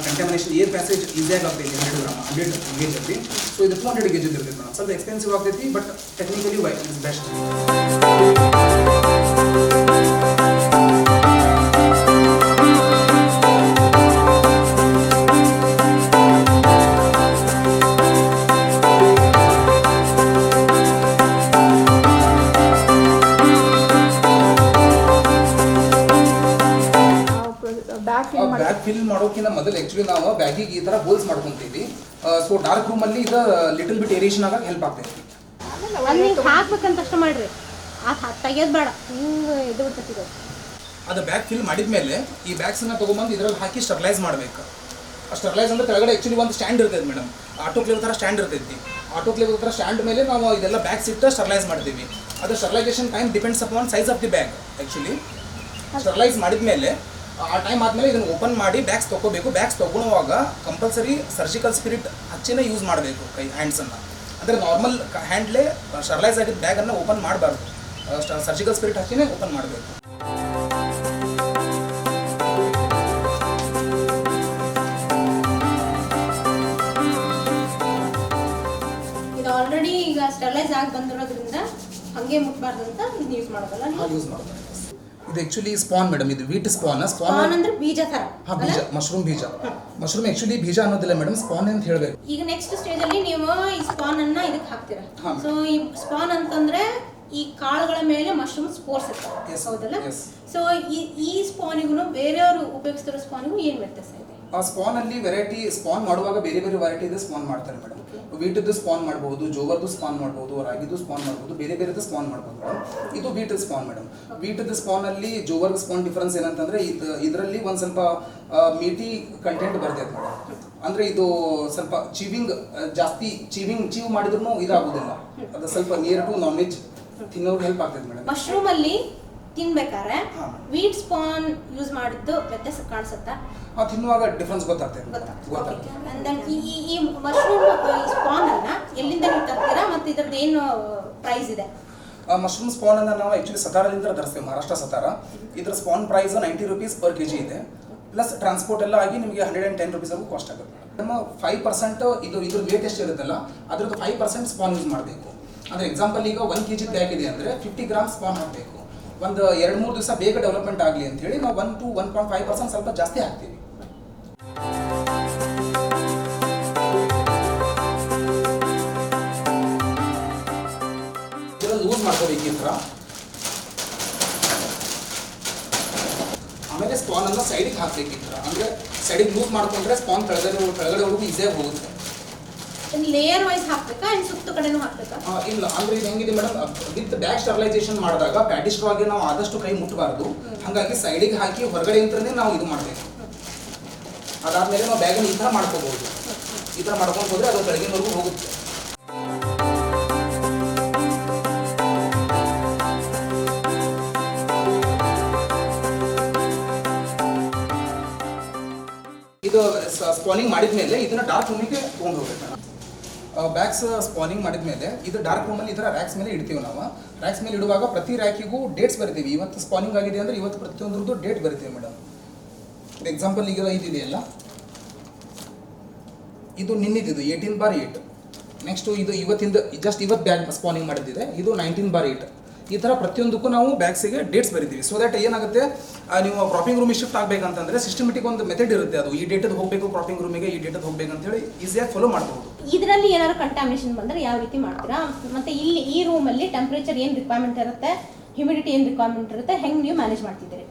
ಕಂಟಾಮಿನೇಷನ್ ಏರ್ ಪ್ಯಾಸೇಜ್ ಈಸಿಯಾಗಿ ಆಗ್ತೈತಿ 100 kg. ಸೊ ಇದು 200 kg ಇರ್ತೈತಿ ಮೇಡಮ್. ಸ್ವಲ್ಪ ಎಕ್ಸ್ಪೆನ್ಸಿವ್ ಆಗ್ತೈತಿ, but technically is best. Bag fill ಮಾಡೋಕ್ಕಿಂತ ಮೊದಲು ಆ್ಯಕ್ಚುಲಿ ನಾವು ಬ್ಯಾಗಿಗೆ ಈ ಥರ ಹೋಲ್ಸ್ ಮಾಡ್ಕೊತೀವಿ. ಸೊ ಡಾರ್ಕ್ ರೂಮಲ್ಲಿ ಇದು ಲಿಟಲ್ ಬಿಟ್ ಏರಿಯೇಷನ್ ಆಗ ಹೆಲ್ಪ್ ಆಗ್ತೈತಿ. ಅಲ್ಲಿ ಹಾಕ್ಬೇಕಂತ ಅಷ್ಟು ಮಾಡ್ರಿ, ಅದು ತೆಗಿಯೋದು ಬೇಡ, ಹಿಂಗೆ ಇದು ಬಿಡ್ತೈತಿ. ಅದು ಬ್ಯಾಗ್ ಫಿಲ್ ಮಾಡಿದ್ಮೇಲೆ ಈ ಬ್ಯಾಗ್ಸನ್ನು ತೊಗೊಂಬಂದು ಇದರಲ್ಲಿ ಹಾಕಿ ಸ್ಟರ್ಲೈಸ್ ಮಾಡಬೇಕು. ಸ್ಟರ್ಲೈಸ್ ಅಂದರೆ ಕೆಳಗಡೆ ಆ್ಯಕ್ಚುಲಿ ಒಂದು ಸ್ಟ್ಯಾಂಡ್ ಇರ್ತೈತೆ ಮೇಡಮ್. ಆಟೋಕ್ಲೇವ್ ಥರ ಸ್ಟ್ಯಾಂಡ್ ಇರ್ತೈತಿ. ಆಟೋಕ್ಲೇವ್ ಥರ ಸ್ಟ್ಯಾಂಡ್ ಮೇಲೆ ನಾವು ಇದೆಲ್ಲ ಬ್ಯಾಗ್ಸ್ ಇಟ್ಟು ಸ್ಟರ್ಲೈಸ್ ಮಾಡ್ತೀವಿ. ಅದು sterilisation time depends upon size of the bag. Actually sterilise ಮಾಡಿದ್ಮೇಲೆ ಆ ಟೈಮ್ ಆದಮೇಲೆ ಇದನ್ನು ಓಪನ್ ಮಾಡಿ ಬ್ಯಾಗ್ಸ್ ತೊಗೋಬೇಕು. ಬ್ಯಾಗ್ಸ್ ತೊಗೊಳುವಾಗ ಕಂಪಲ್ಸರಿ ಸರ್ಜಿಕಲ್ ಸ್ಪಿರಿಟ್ ಹಚ್ಚಿನೇ ಯೂಸ್ ಮಾಡಬೇಕು ಕೈ ಹ್ಯಾಂಡ್ಸನ್ನು. ಅಂದರೆ ನಾರ್ಮಲ್ ಹ್ಯಾಂಡ್ಲೇ ಸ್ಟರ್ಲೈಸ್ ಆಗಿದ್ದ ಬ್ಯಾಗನ್ನು ಓಪನ್ ಮಾಡಬಾರ್ದು, ಸರ್ಜಿಕಲ್ ಸ್ಪಿರಿಟ್ ಹಚ್ಚಿನೇ ಓಪನ್ ಮಾಡಬೇಕು. ಇದು ಆಲ್ರೆಡಿ ಈಗ ಸ್ಟರ್ಲೈಸ್ ಆಗಿ ಬಂದಿರೋದ್ರಿಂದ ಹಾಗೆ ಮುಟ್ಬಾರ್ದು ಅಂತ ಇದು ಯೂಸ್ ಮಾಡೋದಲ್ಲ, ಯೂಸ್ ಮಾಡೋದು. ಇದು ಆ್ಯಕ್ಚುಲಿ ಸ್ಪಾನ್ ಮೇಡಮ್. ಇದು ವೀಟ್ ಸ್ಪಾನ್ ಅಂದ್ರೆ ಬೀಜ ಥರ. ಹಾಂ, ಬೀಜ, ಮಶ್ರೂಮ್ ಬೀಜ. ಮಶ್ರೂಮ್ ಆ್ಯಕ್ಚುಲಿ ಬೀಜ ಅನ್ನೋದಿಲ್ಲ ಮೇಡಮ್, ಸ್ಪಾನ್ ಅಂತ ಹೇಳಬೇಕು. ಈಗ ನೆಕ್ಸ್ಟ್ ಸ್ಟೇಜಲ್ಲಿ ನೀವು ಈ ಸ್ಪಾನ್ ಅನ್ನ ಇದಕ್ಕೆ ಹಾಕ್ತೀರಾ. ಸೊ ಈ ಸ್ಪಾನ್ ಅಂತಂದ್ರೆ ಈ ಕಾಳುಗಳ ಮೇಲೆ ಮಶ್ರೂಮ್ ಸ್ಪೋರ್ಸ್ ಇರ್ತವೆ, ಹೌದಲ್ಲ? ಸೊ ಈ ಸ್ಪಾನಿಗೂ ಬೇರೆಯವರು ಉಪಯೋಗಿಸ್ತಿರೋ ಸ್ಪಾನಿಗೂ ಏನು ವ್ಯತ್ಯಾಸ ಇದೆ? ಆ ಸ್ಪಾನಲ್ಲಿ ವೆರೈಟಿ ಸ್ಪಾನ್ ಮಾಡುವಾಗ ಬೇರೆ ಬೇರೆ ವೆರೈಟಿ ಇದೆ ಸ್ಪಾನ್ ಮಾಡ್ತಾರೆ ಮೇಡಮ್. ವೀಟದ್ದು ಸ್ಪಾನ್ ಮಾಡ್ಬೋದು, ಜೋವರ್ದು ಸ್ಪಾನ್ ಮಾಡ್ಬೋದು, ರಾಗಿದು ಸ್ಪಾನ್ ಮಾಡ್ಬೋದು, ಬೇರೆ ಬೇರೆದು ಸ್ಪಾನ್ ಮಾಡ್ಬೋದು ಮೇಡಮ್. ಇದು ವೀಟ್ ಸ್ಪಾನ್ ಮೇಡಮ್. ವೀಟದ್ದು ಸ್ಪಾನಲ್ಲಿ ಜೋವರ್ಗ್ ಸ್ಪಾನ್ ಡಿಫ್ರೆನ್ಸ್ ಏನಂತಂದರೆ ಇದರಲ್ಲಿ ಒಂದು ಸ್ವಲ್ಪ ಮೀಟಿ ಕಂಟೆಂಟ್ ಬರ್ತೈತೆ ಮೇಡಮ್. ಅಂದರೆ ಇದು ಸ್ವಲ್ಪ ಜಾಸ್ತಿ ಚೀವ್ ಮಾಡಿದ್ರೂ ಇದಾಗೋದಿಲ್ಲ. ಅದು ಸ್ವಲ್ಪ ನಿಯರ್ ಟು ನಾನ್ ವೆಜ್ ತಿನ್ನೋರ್ಗೆ ಹೆಲ್ಪ್ ಆಗ್ತೈತೆ ಮೇಡಮ್. ಮಶ್ರೂಮ್ ಅಲ್ಲಿ ತಿನ್ಬೇಕಾದ್ರೆ ವೀಟ್ ಸ್ಪಾನ್ ಯೂಸ್ ಮಾಡಿದ್ದು ವ್ಯತ್ಯಾಸ ಕಾಣಿಸುತ್ತಾ? ತಿನ್ನುವಾಗ ಡಿಫ್ರೆನ್ಸ್ ಗೊತ್ತಾಗ್ತದೆ. ಈ ಮಶ್ರೂಮ್ ಸ್ಪಾನ್ ಅನ್ನ ಎಲ್ಲಿಂದ ನೀವು ತರ್ತೀರಾ ಮತ್ತು ಇದ್ರದ್ದು ಏನು ಪ್ರೈಸ್ ಇದೆ? ಮಶ್ರೂಮ್ ಸ್ಪಾನ್ ಅನ್ನು ನಾವು ಆ್ಯಕ್ಚುಲಿ ಸತಾರದಿಂದ ತರಿಸ್ತೇವೆ, ಮಹಾರಾಷ್ಟ್ರ ಸತಾರ. ಇದ್ರ spawn price 90 rupees per kg ಇದೆ. ಪ್ಲಸ್ ಟ್ರಾನ್ಸ್ಪೋರ್ಟ್ ಎಲ್ಲ ಆಗಿ ನಿಮಗೆ 110 rupees ಕಾಸ್ಟ್ ಆಗುತ್ತೆ. ನಮ್ಮ 5% ಇದ್ರ ವೇಟ್ ಎಷ್ಟು ಇರುತ್ತಲ್ಲ ಅದ್ರದ್ದು 5% ಸ್ಪಾನ್ ಯೂಸ್ ಮಾಡಬೇಕು. ಅಂದರೆ ಎಕ್ಸಾಂಪಲ್ ಈಗ 1 kg ಬ್ಯಾಗ್ ಇದೆ ಅಂದರೆ 50 grams ಸ್ಪಾನ್ ಹಾಕಬೇಕು. ಒಂದು 2-3 ದಿವಸ ಬೇಗ ಡೆವಲಪ್ಮೆಂಟ್ ಆಗಲಿ ಅಂತ ಹೇಳಿ ನಾವು 1 to 1.5% ಸ್ವಲ್ಪ ಜಾಸ್ತಿ ಹಾಕ್ತೀವಿ. ಇದರಲ್ಲಿ ಲೂಸ್ ಮಾಡ್ಕೋಬೇಕು ಈ ಥರ. ಆಮೇಲೆ ಸ್ಪಾನನ್ನು ಸೈಡಿಗೆ ಹಾಕಬೇಕು ಈ ಥರ, ಅಂದರೆ ಸೈಡಿಗೆ ಲೂಸ್ ಮಾಡ್ಕೊಂಡ್ರೆ ಸ್ಪಾನ್ ಕೆಳಗಡೆವರೆಗೂ ಈಸಿಯಾಗಿ ಹೋಗುತ್ತೆ. ಲೇಯರ್ ವೈಸ್ ಹಾಕ್ಬೇಕಾ ಅಂಡ್ ಸುತ್ತ ಕಡೆನೂ ಹಾಕ್ಬೇಕಾ? ಇಲ್ಲ, ಅಂದ್ರೆ ಇದು ಹೆಂಗಿದೆ ಮೇಡಮ್, ವಿತ್ ಬ್ಯಾಗ್ ಸ್ಟರ್ಲೈಸೇಷನ್ ಮಾಡಿದಾಗ ಪ್ಯಾಟಿ ಸ್ಟ್ರಾಗೆ ನಾವು ಆದಷ್ಟು ಕೈ ಮುಟ್ಟಬಾರ್ದು. ಹಾಗಾಗಿ ಸೈಡಿಗೆ ಹಾಕಿ ಹೊರಗಡೆ ಅಂತಲೇ ನಾವು ಇದು ಮಾಡಬೇಕು. ಅದಾದ್ಮೇಲೆ ನಾವು ಬ್ಯಾಗನ್ನು ಈ ಥರ ಮಾಡ್ಕೋಬಹುದು. ಈ ಥರ ಮಾಡ್ಕೊಂಡು ಹೋದ್ರೆ ಅದು ಕೆಳಗಿನವರೆಗೂ ಹೋಗುತ್ತೆ. ಇದು ಸ್ಪಾನಿಂಗ್ ಮಾಡಿದ್ಮೇಲೆ ಇದನ್ನ ಡಾರ್ಕ್ ರೂಮಿಗೆ ತೊಗೊಂಡು ಹೋಗ್ಬೇಕು. ಬ್ಯಾಗ್ಸ್ ಸ್ಪಾನಿಂಗ್ ಮಾಡಿದ್ಮೇಲೆ ಇದು ಡಾರ್ಕ್ ರೂಮಲ್ಲಿ ಈ ಥರ ರ್ಯಾಕ್ಸ್ ಮೇಲೆ ಇಡ್ತೀವಿ ನಾವು. ರ್ಯಾಕ್ಸ್ ಮೇಲೆ ಇಡುವಾಗ ಪ್ರತಿ ರ್ಯಾಕಿಗೂ ಡೇಟ್ಸ್ ಬರಿತೀವಿ. ಇವತ್ತು ಸ್ಪಾನಿಂಗ್ ಆಗಿದೆ ಅಂದರೆ ಇವತ್ತು ಪ್ರತಿಯೊಂದ್ರದ್ದು ಡೇಟ್ ಬರಿತೀವಿ ಮೇಡಮ್. ಎಕ್ಸಾಂಪಲ್ ಈಗ ಇದೆಯಲ್ಲ, ಇದು ನಿನ್ನಿದ್ದು 18/8. ನೆಕ್ಸ್ಟು ಇದು ಇವತ್ತಿಂದ ಇವತ್ತು ಬ್ಯಾಗ್ ಸ್ಪಾನಿಂಗ್ ಮಾಡಿದ್ದಿದೆ, ಇದು 19/8. ಈ ಥರ ಪ್ರತಿಯೊಂದಕ್ಕೂ ನಾವು ಬ್ಯಾಗ್ಸಿಗೆ ಡೇಟ್ಸ್ ಬರಿತೀವಿ. ಸೊ ದ್ಯಾಟ್ ಏನಾಗುತ್ತೆ, ನೀವು ಕ್ರಾಪಿಂಗ್ ರೂಮಿಗೆ ಶಿಫ್ಟ್ ಆಗಬೇಕಂತಂದರೆ ಸಿಸ್ಟಮೆಟಿಕ್ ಒಂದು ಮೆಥಡ್ ಇರುತ್ತೆ. ಅದು ಈ ಡೇಟದ್ದು ಹೋಗಬೇಕು ಕ್ರಾಪಿಂಗ್ ರೂಮಿಗೆ, ಈ ಡೇಟದ್ದು ಹೋಗಬೇಕು ಅಂತೇಳಿ ಈಸಿಯಾಗಿ ಫಾಲೋ ಮಾಡ್ಬೋದು. ಇದರಲ್ಲಿ ಏನಾದ್ರು ಕಂಟಾಮಿನೇಷನ್ ಬಂದರೆ ಯಾವ ರೀತಿ ಮಾಡ್ತೀರಾ? ಮತ್ತು ಇಲ್ಲಿ ಈ ರೂಮಲ್ಲಿ ಟೆಂಪ್ರೇಚರ್ ಏನು ರಿಕ್ವೈರ್ಮೆಂಟ್ ಇರುತ್ತೆ, ಹ್ಯೂಮಿಡಿಟಿ ಏನು ರಿಕ್ವೈರ್ಮೆಂಟ್ ಇರುತ್ತೆ, ಹೆಂಗೆ ನೀವು ಮ್ಯಾನೇಜ್ ಮಾಡ್ತಿದ್ದೀರಿ?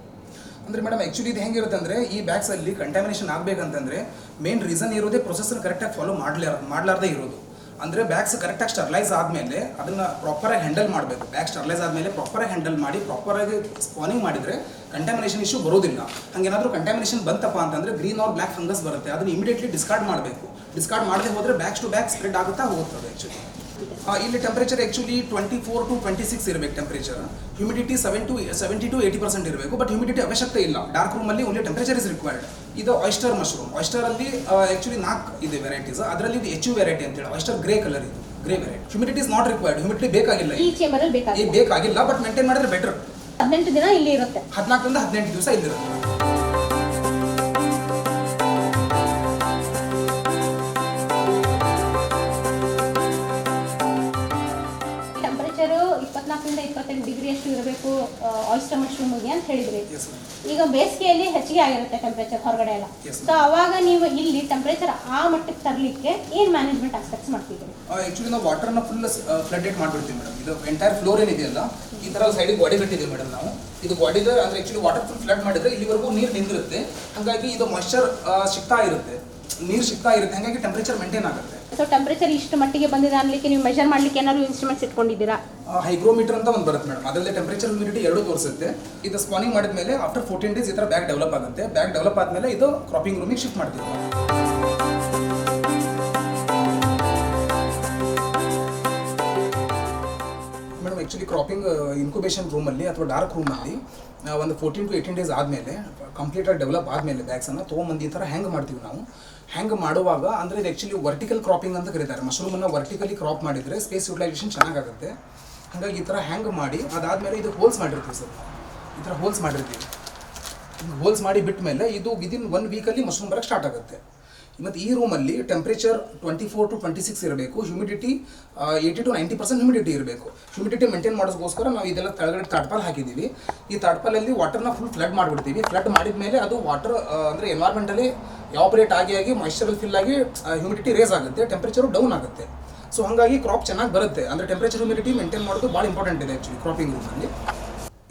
ಅಂದರೆ ಮೇಡಮ್ ಆ್ಯಕ್ಚುಲಿ ಇದು ಹೆಂಗಿರುತ್ತೆ ಅಂದರೆ, ಈ ಬ್ಯಾಗ್ಸಲ್ಲಿ ಕಂಟಾಮಿನೇಷನ್ ಆಗಬೇಕಂತಂದರೆ ಮೇನ್ ರೀಸನ್ ಇರೋದೇ ಪ್ರೊಸೆಸರ್ ಕರೆಕ್ಟಾಗಿ ಫಾಲೋ ಮಾಡಲಾರ್ದೇ ಇರೋದು. ಅಂದರೆ ಬ್ಯಾಗ್ಸ್ ಕರೆಕ್ಟಾಗಿ ಸ್ಟರ್ಲೈಸ್ ಆದಮೇಲೆ ಅದನ್ನು ಪ್ರಾಪರಾಗಿ ಹ್ಯಾಂಡಲ್ ಮಾಡಬೇಕು. ಬ್ಯಾಗ್ ಸ್ಟರ್ಲೈಸ್ ಆದಮೇಲೆ ಪ್ರಾಪರಾಗಿ ಹ್ಯಾಂಡಲ್ ಮಾಡಿ ಪ್ರಾಪರಾಗಿ ಸ್ಪಾನಿಂಗ್ ಮಾಡಿದರೆ ಕಂಟಾಮಿನೇಷನ್ ಇಶ್ಯೂ ಬರೋದಿಲ್ಲ. ಹಾಗೇನಾದರೂ ಕಂಟಾಮಿನೇಷನ್ ಬಂತಪ್ಪ ಅಂತಂದರೆ ಗ್ರೀನ್ ಆರ್ ಬ್ಲ್ಯಾಕ್ ಫಂಗಸ್ ಬರುತ್ತೆ, ಅದನ್ನು ಇಮಿಡಿಯೇಟ್ಲಿ ಡಿಸ್ಕಾರ್ಡ್ ಮಾಡಬೇಕು. ಡಿಸ್ಕಾರ್ಡ್ ಮಾಡದೆ ಹೋದರೆ ಬ್ಯಾಗ್ಸ್ ಟು ಬ್ಯಾಗ್ ಸ್ಪ್ರೆಡ್ ಆಗುತ್ತಾ ಹೋಗುತ್ತದೆ. ಆ್ಯಕ್ಚುಲಿ ಇಲ್ಲಿ ಟೆಂಪ್ರೇಚರ್ ಆ್ಯಕ್ಚುಲಿ 24 to 26 ಇರಬೇಕು ಟೆಂಪ್ರೇಚರ್. ಹ್ಯೂಮಿಡಿಟಿ 70 to 80% ಇರಬೇಕು. ಬಟ್ ಹ್ಯೂಮಿಡಿಟಿ ಅವಶ್ಯಕತೆ ಇಲ್ಲ. ಡಾರ್ಕ್ ರೂಮಲ್ಲಿ ಓನ್ಲಿ ಟೆಂಪ್ರೇಚರ್ ಇಸ್ ರಿಕ್ವೈರ್ಡ್. ಇದು ಆಯಿಸ್ಟರ್ ಮಶ್ರೂಮ್. ಆಯಿಸ್ಟರಲ್ಲಿ ಆ್ಯಕ್ಚುಲಿ 4 ಇದೆ ವೆರೈಟೀಸ್. ಅದರಲ್ಲಿ ಇದು HU ವೆರೈಟಿ ಅಂತೇಳಿ ಆಯಿಸ್ಟರ್ ಗ್ರೇ ಕಲರ್, ಇದು grey variety. Humidity is not required. Humidity ಬೇಕಾಗಿಲ್ಲ, ಈ ಚೇಂಬರಲ್ಲಿ ಬೇಕಾಗಿಲ್ಲ. ಬಟ್ ಮೇಂಟೈನ್ ಮಾಡಿದ್ರೆ ಬೆಟರ್. 18 ದಿನ ಇಲ್ಲಿ ಇರುತ್ತೆ, 14 ರಿಂದ 18 ದಿವಸ ಇಲ್ಲಿರುತ್ತೆ. ಟೆಂಪರೇಚರು 24 ರಿಂದ 28 ಡಿಗ್ರಿ ಅಷ್ಟು ಇರಬೇಕು ಆಯಿಸ್ಟರ್ ಮಶ್ರೂಮ್ಗೆ ಅಂತ ಹೇಳಿದ್ರಿ. ಈಗ ಬೇಸಿಗೆಯಲ್ಲಿ ಹೆಚ್ಚಿಗೆ ಆಗಿರುತ್ತೆ ಟೆಂಪರೇಚರ್ ಹೊರಗಡೆ ಎಲ್ಲ. ಸೊ ಅವಾಗ ನೀವು ಇಲ್ಲಿ ಟೆಂಪರೇಚರ್ ಆ ಮಟ್ಟಕ್ಕೆ ತರಲಿಕ್ಕೆ ಏನು ಮ್ಯಾನೇಜ್ಮೆಂಟ್ ಆಸ್ಪೆಕ್ಟ್ಸ್ ಮಾಡ್ತಿದ್ದೀರಿ? ಆ್ಯಕ್ಚುಲಿ ನಾವು ವಾಟರ್ನ ಫುಲ್ ಫ್ಲಡ್ಡೇಟ್ ಮಾಡಿಬಿಡ್ತೀವಿ ಮೇಡಮ್. ಇದು ಎಂಟೈರ್ ಫ್ಲೋರ್ ಏನಿದೆಯಲ್ಲ, ಈ ಥರ ಸೈಡಿಗೆ ಗಾಡಿ ಕಟ್ಟಿದ್ದೀವಿ ಮೇಡಮ್ ನಾವು. ಇದು ಗಾಡಿದ ಅಂದರೆ ಆ್ಯಕ್ಚುಲಿ ವಾಟರ್ ಫುಲ್ ಫ್ಲಡ್ ಮಾಡಿದರೆ ಇಲ್ಲಿವರೆಗೂ ನೀರು ನಿಂದಿರುತ್ತೆ. ಹಾಗಾಗಿ ಇದು ಮಾಯ್ಶ್ಚರ್ ಸಿಗ್ತಾ ಇರುತ್ತೆ, ನೀರು ಸಿಗ್ತಾ ಇರುತ್ತೆ. ಹಾಗಾಗಿ ಟೆಂಪರೇಚರ್ ಮೇಂಟೈನ್ ಆಗುತ್ತೆ. ಸೊ ಟೆಂಪರೇಚರ್ ಇಷ್ಟು ಮಟ್ಟಿಗೆ ಬಂದಿದೆ ಅನ್ಲಿಕ್ಕೆ ನೀವು ಮೆಜರ್ ಮಾಡ್ಲಿಕ್ಕೆ ಏನಾದ್ರು ಇನ್ಸ್ಟ್ರೂಮೆಂಟ್ಸ್ ಇಟ್ಕೊಂಡಿದ್ದೀರಾ? ಹೈಗ್ರೋಮೀಟರ್ ಅಂತ ಒಂದು ಬರುತ್ತೆ ಮೇಡಮ್. ಅದರಲ್ಲಿ ಟೆಂಪರೇಚರ್ ಹ್ಯೂಮಿಡಿಟಿ ಎರಡೂ ತೋರಿಸುತ್ತೆ. ಇದು ಸ್ಪಾನಿಂಗ್ ಮಾಡಿದ ಮೇಲೆ ಆಫ್ಟರ್ 14 ಡೇಸ್ ಈ ಥರ ಬ್ಯಾಗ್ ಡೆವಲಪ್ ಆಗುತ್ತೆ. ಬ್ಯಾಗ್ ಡೆವಲಪ್ ಆದಮೇಲೆ ಇದು ಕ್ರಾಪಿಂಗ್ ರೂಮಿಗೆ ಶಿಫ್ಟ್ ಮಾಡ್ತೀವಿ. ಮೇಡಮ್ ಆ್ಯಕ್ಚುಲಿ ಕ್ರಾಪಿಂಗ್ ಇನ್ಕ್ಯುಬೇಷನ್ ರೂಮಲ್ಲಿ ಅಥವಾ ಡಾರ್ಕ್ ರೂಮಲ್ಲಿ ಒಂದು 14 to 18 ಡೇಸ್ ಆದಮೇಲೆ ಕಂಪ್ಲೀಟಾಗಿ ಡೆವಲಪ್ ಆದಮೇಲೆ ಬ್ಯಾಗ್ಸನ್ನು ತೊಗೊಂಬಂದು ಈ ಥರ ಹ್ಯಾಂಗ್ ಮಾಡ್ತೀವಿ ನಾವು. ಹ್ಯಾಂಗ್ ಮಾಡುವಾಗ ಅಂದರೆ ಇದು ಆ್ಯಕ್ಚುಲಿ ವರ್ಟಿಕಲ್ ಕ್ರಾಪಿಂಗ್ ಅಂತ ಕರೀತಾರೆ. ಮಶ್ರೂಮನ್ನು ವರ್ಟಿಕಲಿ ಕ್ರಾಪ್ ಮಾಡಿದರೆ ಸ್ಪೇಸ್ ಯುಟಿಲೈಸೇಷನ್ ಚೆನ್ನಾಗಾಗುತ್ತೆ. ಹಾಗಾಗಿ ಈ ಥರ ಹ್ಯಾಂಗ್ ಮಾಡಿ ಅದಾದಮೇಲೆ ಇದು ಹೋಲ್ಸ್ ಮಾಡಿರ್ತೀವಿ ಸರ್. ಈ ಥರ ಹೋಲ್ಸ್ ಮಾಡಿರ್ತೀವಿ. ಹೋಲ್ಸ್ ಮಾಡಿ ಬಿಟ್ಟ ಮೇಲೆ ಇದು ವಿದಿನ್ 1 ವೀಕಲ್ಲಿ ಮಶ್ರೂಮ್ ಬರೋಕ್ಕೆ ಸ್ಟಾರ್ಟ್ ಆಗುತ್ತೆ. ಮತ್ತು ಈ ರೂಮಲ್ಲಿ ಟೆಂಪ್ರೇಚರ್ 24 to 26 ಇರಬೇಕು. ಹ್ಯೂಮಿಡಿಟಿ 80 to 90% ಹ್ಯೂಮಿಡಿಟಿ ಇರಬೇಕು. ಹ್ಯೂಮಿಡಿಟಿ ಮೇಂಟೈನ್ ಮಾಡೋದಕ್ಕೋಸ್ಕರ ನಾವು ಇದೆಲ್ಲ ಕೆಳಗಡೆ ತಾಡ್ಪಾಲ್ ಹಾಕಿದ್ದೀವಿ. ಈ ತಾಡ್ಪಾಲಲ್ಲಿ ವಾಟರ್ನ ಫುಲ್ ಫ್ಲಡ್ ಮಾಡಿಬಿಡ್ತೀವಿ. ಫ್ಲಡ್ ಮಾಡಿದ ಮೇಲೆ ಅದು ವಾಟರ್ ಅಂದರೆ ಎನ್ವೈರ್ಮೆಂಟಲ್ಲಿ ಎವಾಪರೇಟ್ ಆಗಿ ಮಾಯ್ಶ್ಚರಲ್ಲಿ ಫಿಲ್ ಆಗಿ ಹ್ಯೂಮಿಡಿಟಿ ರೇಸ್ ಆಗುತ್ತೆ, ಟೆಂಪ್ರೇಚರು ಡೌನ್ ಆಗುತ್ತೆ. ಸೊ ಹಾಗಾಗಿ ಕ್ರಾಪ್ ಚೆನ್ನಾಗಿ ಬರುತ್ತೆ. ಅಂದರೆ ಟೆಂಪ್ರೇಚರ್ ಹ್ಯೂಮಿಡಿಟಿ ಮೇಂಟೈನ್ ಮಾಡೋದು ಭಾಳ ಇಂಪಾರ್ಟೆಂಟ್ ಇದೆ ಆ್ಯಕ್ಚುಲಿ ಕ್ರಾಪಿಂಗ್ ರೂಮಲ್ಲಿ.